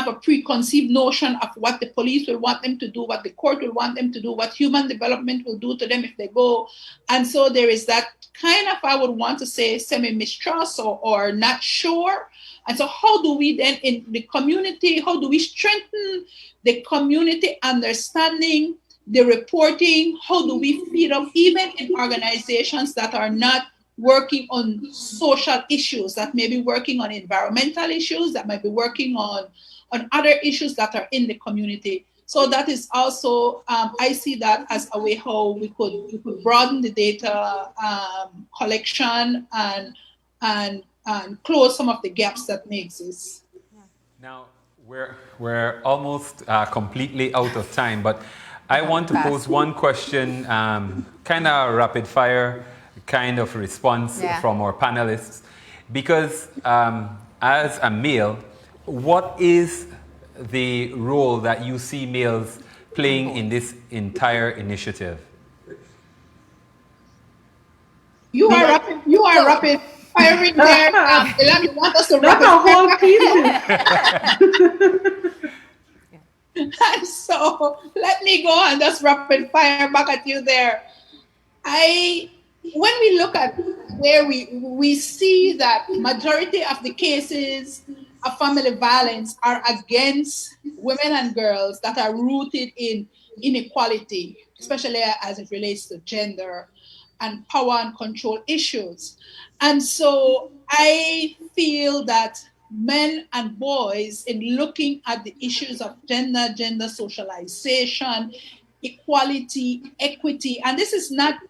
a preconceived notion of what the police will want them to do, what the court will want them to do, what human development will do to them if they go. And so there is that kind of, I would want to say, semi-mistrust or not sure. And so how do we then in the community, how do we strengthen the community understanding, the reporting? How do we feed up even in organizations that are not working on social issues, that may be working on environmental issues, that might be working on other issues that are in the community? So that is also, I see that as a way how we could broaden the data collection and close some of the gaps that may exist. Now, we're almost completely out of time, but I want to pose one question, kind of rapid fire kind of response from our panelists, because as a male, what is the role that you see males playing in this entire initiative? You are rapid firing there. You want us to That's a whole piece. So let me go and just rapid fire back at you there. When we look at where we see that majority of the cases of family violence are against women and girls that are rooted in inequality, especially as it relates to gender and power and control issues. And so I feel that men and boys, in looking at the issues of gender socialization, equality, equity, and this is not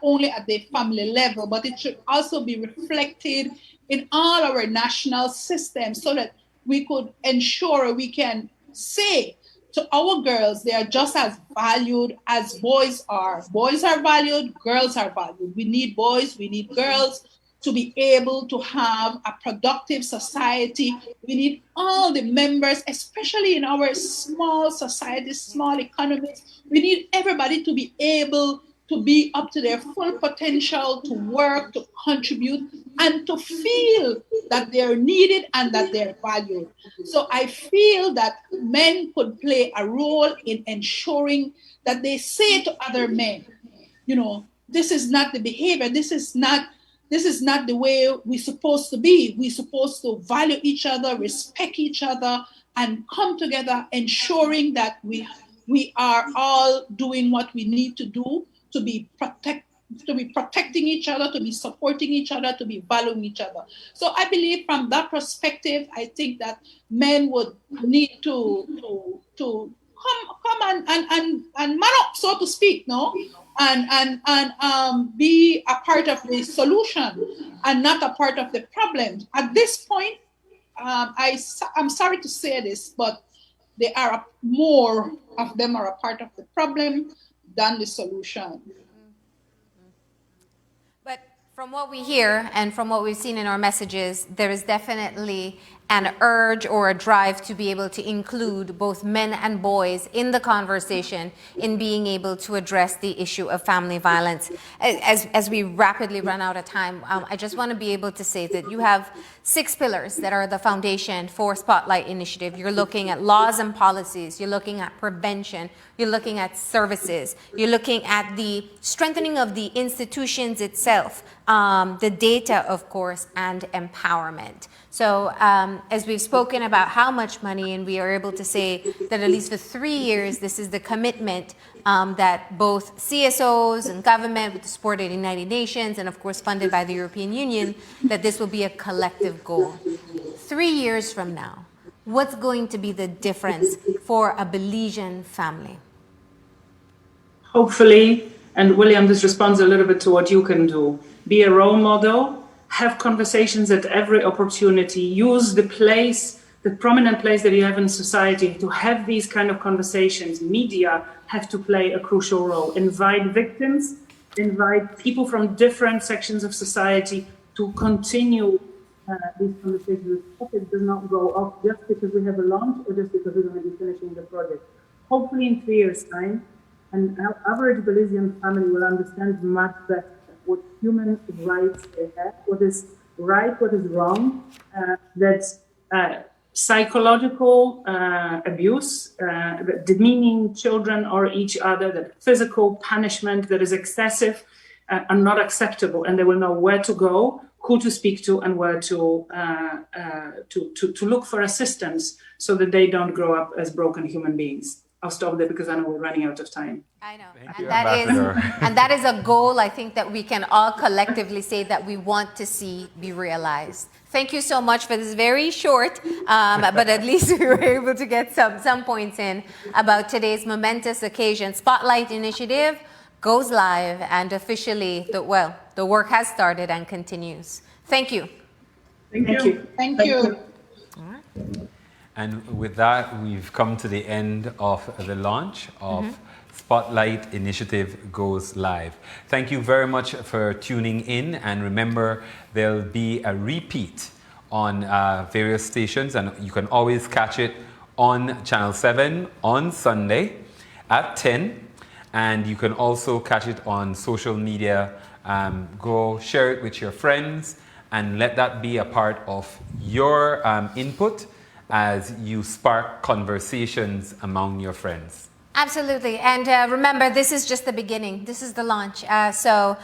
only at the family level, but it should also be reflected in all our national systems, so that we could ensure we can say to our girls, they are just as valued as boys are. Boys are valued, girls are valued. We need boys, we need girls to be able to have a productive society. We need all the members, especially in our small societies, small economies. We need everybody to be able to be up to their full potential, to work, to contribute, and to feel that they're needed and that they're valued. So I feel that men could play a role in ensuring that they say to other men, you know, this is not the behavior, this is not the way we're supposed to be. We're supposed to value each other, respect each other, and come together, ensuring that we are all doing what we need to do to be protecting each other, to be supporting each other, to be valuing each other. So I believe from that perspective, I think that men would need to come and man up, so to speak, no? And be a part of the solution and not a part of the problem. At this point, I'm sorry to say this, but more of them are a part of the problem than the solution. But from what we hear and from what we've seen in our messages, there is definitely an urge or a drive to be able to include both men and boys in the conversation in being able to address the issue of family violence. As we rapidly run out of time, I just want to be able to say that you have 6 pillars that are the foundation for Spotlight Initiative. You're looking at laws and policies, you're looking at prevention, you're looking at services, you're looking at the strengthening of the institutions itself, the data, of course, and empowerment. So as we've spoken about how much money, and we are able to say that at least for 3 years, this is the commitment that both CSOs and government, with the support of the United Nations, and of course funded by the European Union, that this will be a collective goal. 3 years from now, what's going to be the difference for a Belizean family? hopefully, and William, this responds a little bit to what you can do. Be a role model, have conversations at every opportunity, use the place, the prominent place that you have in society to have these kind of conversations. Media have to play a crucial role. Invite victims, invite people from different sections of society to continue these conversations. It does not go off just because we have a launch or just because we're going to be finishing the project. Hopefully in 3 years' time, an average Belizean family will understand much better what human rights they have, what is right, what is wrong, that psychological abuse, demeaning children or each other, that physical punishment that is excessive are not acceptable, and they will know where to go, who to speak to, and where to look for assistance so that they don't grow up as broken human beings. I'll stop there because I know we're running out of time. I know. And that is a goal I think that we can all collectively say that we want to see be realized. Thank you so much for this very short, but at least we were able to get some points in about today's momentous occasion. Spotlight Initiative goes live and officially, the work has started and continues. Thank you. Thank you. Thank you. And with that, we've come to the end of the launch of Spotlight Initiative Goes Live. Thank you very much for tuning in, and remember there'll be a repeat on various stations, and you can always catch it on Channel 7 on Sunday at 10, and you can also catch it on social media. Go share it with your friends and let that be a part of your input as you spark conversations among your friends. Absolutely. And remember, this is just the beginning. This is the launch. So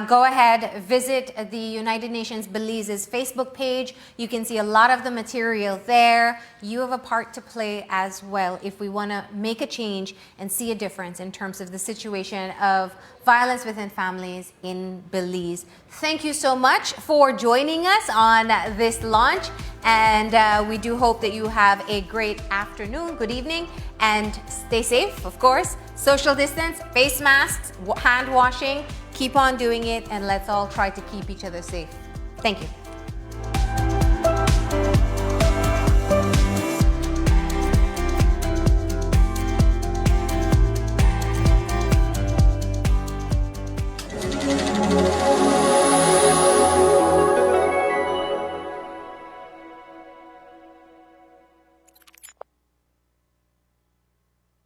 go ahead, visit the United Nations Belize's Facebook page. You can see a lot of the material there. You have a part to play as well if we want to make a change and see a difference in terms of the situation of violence within families in Belize. Thank you so much for joining us on this launch. And we do hope that you have a great afternoon, good evening, and stay safe, of course. Social distance, face masks, hand washing, keep on doing it, and let's all try to keep each other safe. Thank you.